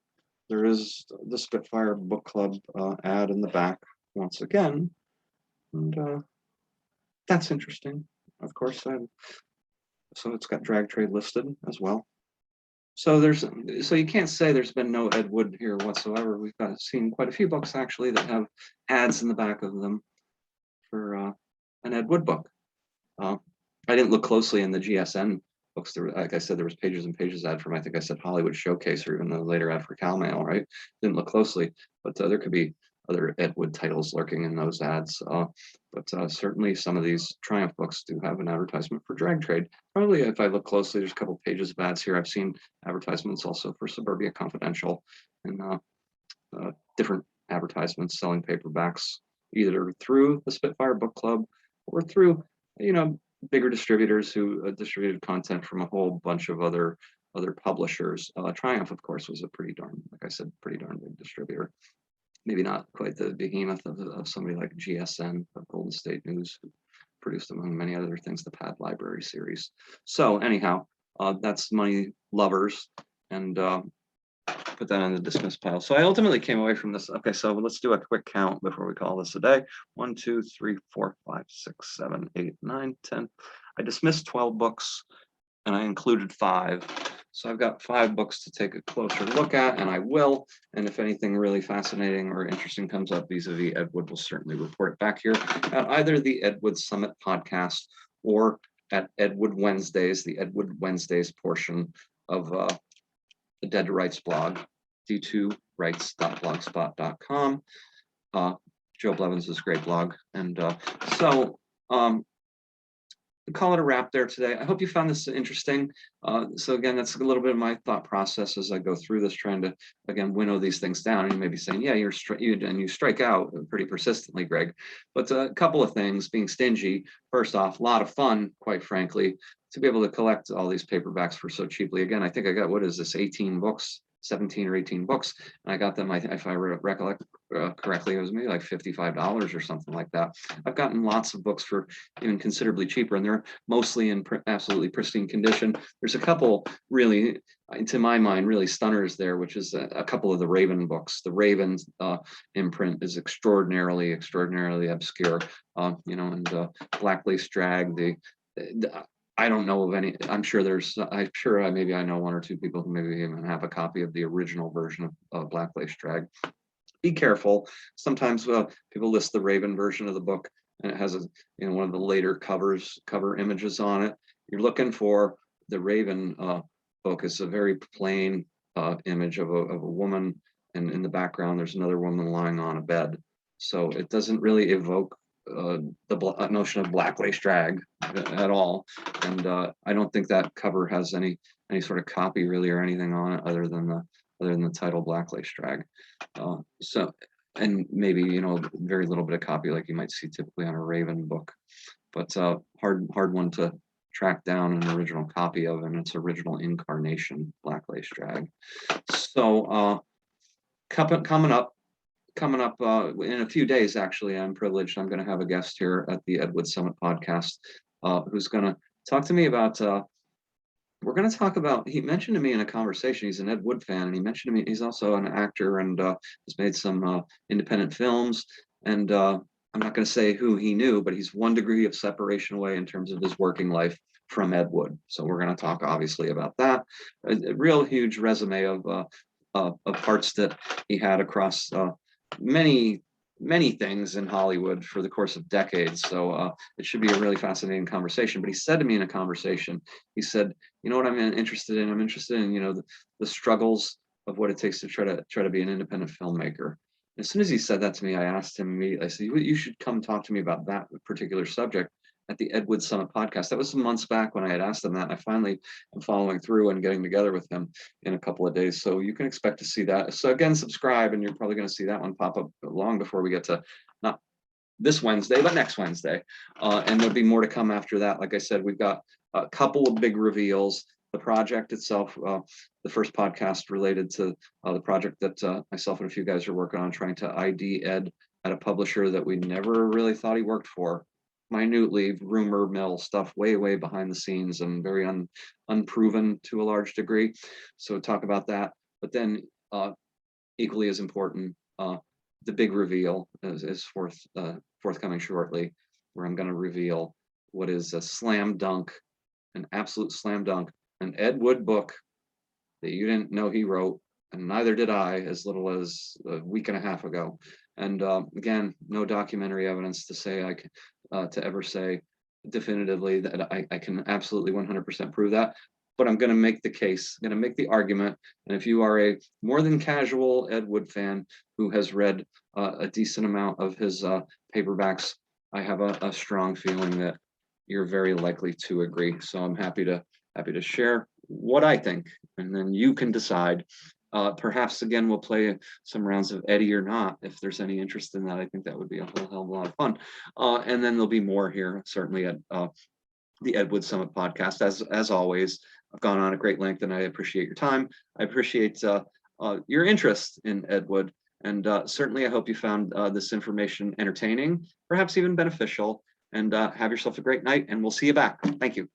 there is the Spitfire Book Club ad in the back once again. And that's interesting. Of course, so it's got Drag Trade listed as well. So you can't say there's been no Ed Wood here whatsoever. We've seen quite a few books actually that have ads in the back of them for an Ed Wood book. I didn't look closely in the GSN books. There, like I said, there was pages and pages ad from, I think I said Hollywood Showcase, or even the later ad for Cal Mail, right? Didn't look closely, but there could be other Ed Wood titles lurking in those ads. But certainly some of these Triumph books do have an advertisement for Drag Trade. Probably if I look closely, there's a couple pages of ads here. I've seen advertisements also for Suburbia Confidential, and different advertisements selling paperbacks, either through the Spitfire Book Club or through, you know, bigger distributors who distributed content from a whole bunch of other publishers. Triumph, of course, was a pretty darn big distributor. Maybe not quite the behemoth of somebody like GSN, of Golden State News, who produced, among many other things, the Pad Library series. So anyhow, that's Money Lovers, and put that on the dismiss pile. So I ultimately came away from this. Okay, so let's do a quick count before we call this a day. 1, 2, 3, 4, 5, 6, 7, 8, 9, 10. I dismissed 12 books, and I included 5. So I've got 5 books to take a closer look at, and I will. And if anything really fascinating or interesting comes up vis-a-vis Ed Wood, we'll certainly report it back here at either the Ed Wood Summit podcast or at Ed Wood Wednesdays, the Ed Wood Wednesdays portion of the Dead to Rights blog. d2writes.blogspot.com. Joe Blevins' great blog. And so call it a wrap there today. I hope you found this interesting. So again, that's a little bit of my thought process as I go through this, trying to, again, winnow these things down. And you may be saying, yeah, you strike out pretty persistently, Greg. But a couple of things, being stingy. First off, a lot of fun, quite frankly, to be able to collect all these paperbacks for so cheaply. Again, I think I got, what is this, 18 books, 17 or 18 books. And I got them, if I recollect correctly, it was maybe like $55 or something like that. I've gotten lots of books for even considerably cheaper, and they're mostly in absolutely pristine condition. There's a couple really, to my mind, really stunners there, which is a couple of the Raven books. The Raven imprint is extraordinarily obscure, and Black Lace Drag, I don't know of any. I'm sure maybe I know one or two people who maybe even have a copy of the original version of Black Lace Drag. Be careful. Sometimes people list the Raven version of the book, and it has one of the later cover images on it. You're looking for the Raven book. Is a very plain image of a woman, and in the background there's another woman lying on a bed. So it doesn't really evoke the notion of Black Lace Drag at all, and I don't think that cover has any sort of copy really or anything on it other than the title Black Lace Drag. So, and maybe very little bit of copy like you might see typically on a Raven book, but hard one to track down an original copy of in its original incarnation, Black Lace Drag. So coming up in a few days, actually, I'm privileged. I'm going to have a guest here at the Ed Wood Summit podcast who's going to talk to me about, we're going to talk about, he mentioned to me in a conversation, he's an Ed Wood fan, and he mentioned to me he's also an actor and has made some independent films. And I'm not going to say who he knew, but he's one degree of separation away in terms of his working life from Ed Wood. So we're going to talk obviously about that. A real huge resume of parts that he had across many things in Hollywood for the course of decades. So it should be a really fascinating conversation. But he said to me in a conversation, he said, you know what I'm interested in? I'm interested in, the struggles of what it takes to try to be an independent filmmaker. And as soon as he said that to me, I asked him immediately, I said, you should come talk to me about that particular subject at the Ed Wood Summit podcast. That was some months back when I had asked him that. And I finally am following through and getting together with him in a couple of days. So you can expect to see that. So again, subscribe, and you're probably going to see that one pop up long before we get to, not this Wednesday, but next Wednesday. And there'll be more to come after that. Like I said, we've got a couple of big reveals. The project itself, the first podcast related to the project that myself and a few guys are working on, trying to ID Ed at a publisher that we never really thought he worked for. Minutely rumor mill stuff way behind the scenes and very unproven to a large degree. So talk about that. But then equally as important, the big reveal is forthcoming shortly, where I'm going to reveal what is a slam dunk, an absolute slam dunk, an Ed Wood book that you didn't know he wrote, and neither did I, as little as a week and a half ago. And again, no documentary evidence to say to ever say definitively that I can absolutely 100% prove that. But I'm going to make the case, going to make the argument. And if you are a more than casual Ed Wood fan who has read a decent amount of his paperbacks, I have a strong feeling that you're very likely to agree. So I'm happy to share what I think, and then you can decide. Perhaps again, we'll play some rounds of Eddie or not, if there's any interest in that. I think that would be a whole hell of a lot of fun. And then there'll be more here, certainly at the Ed Wood Summit podcast. As always, I've gone on at great length, and I appreciate your time. I appreciate your interest in Ed Wood, and certainly I hope you found this information entertaining, perhaps even beneficial. And have yourself a great night, and we'll see you back. Thank you.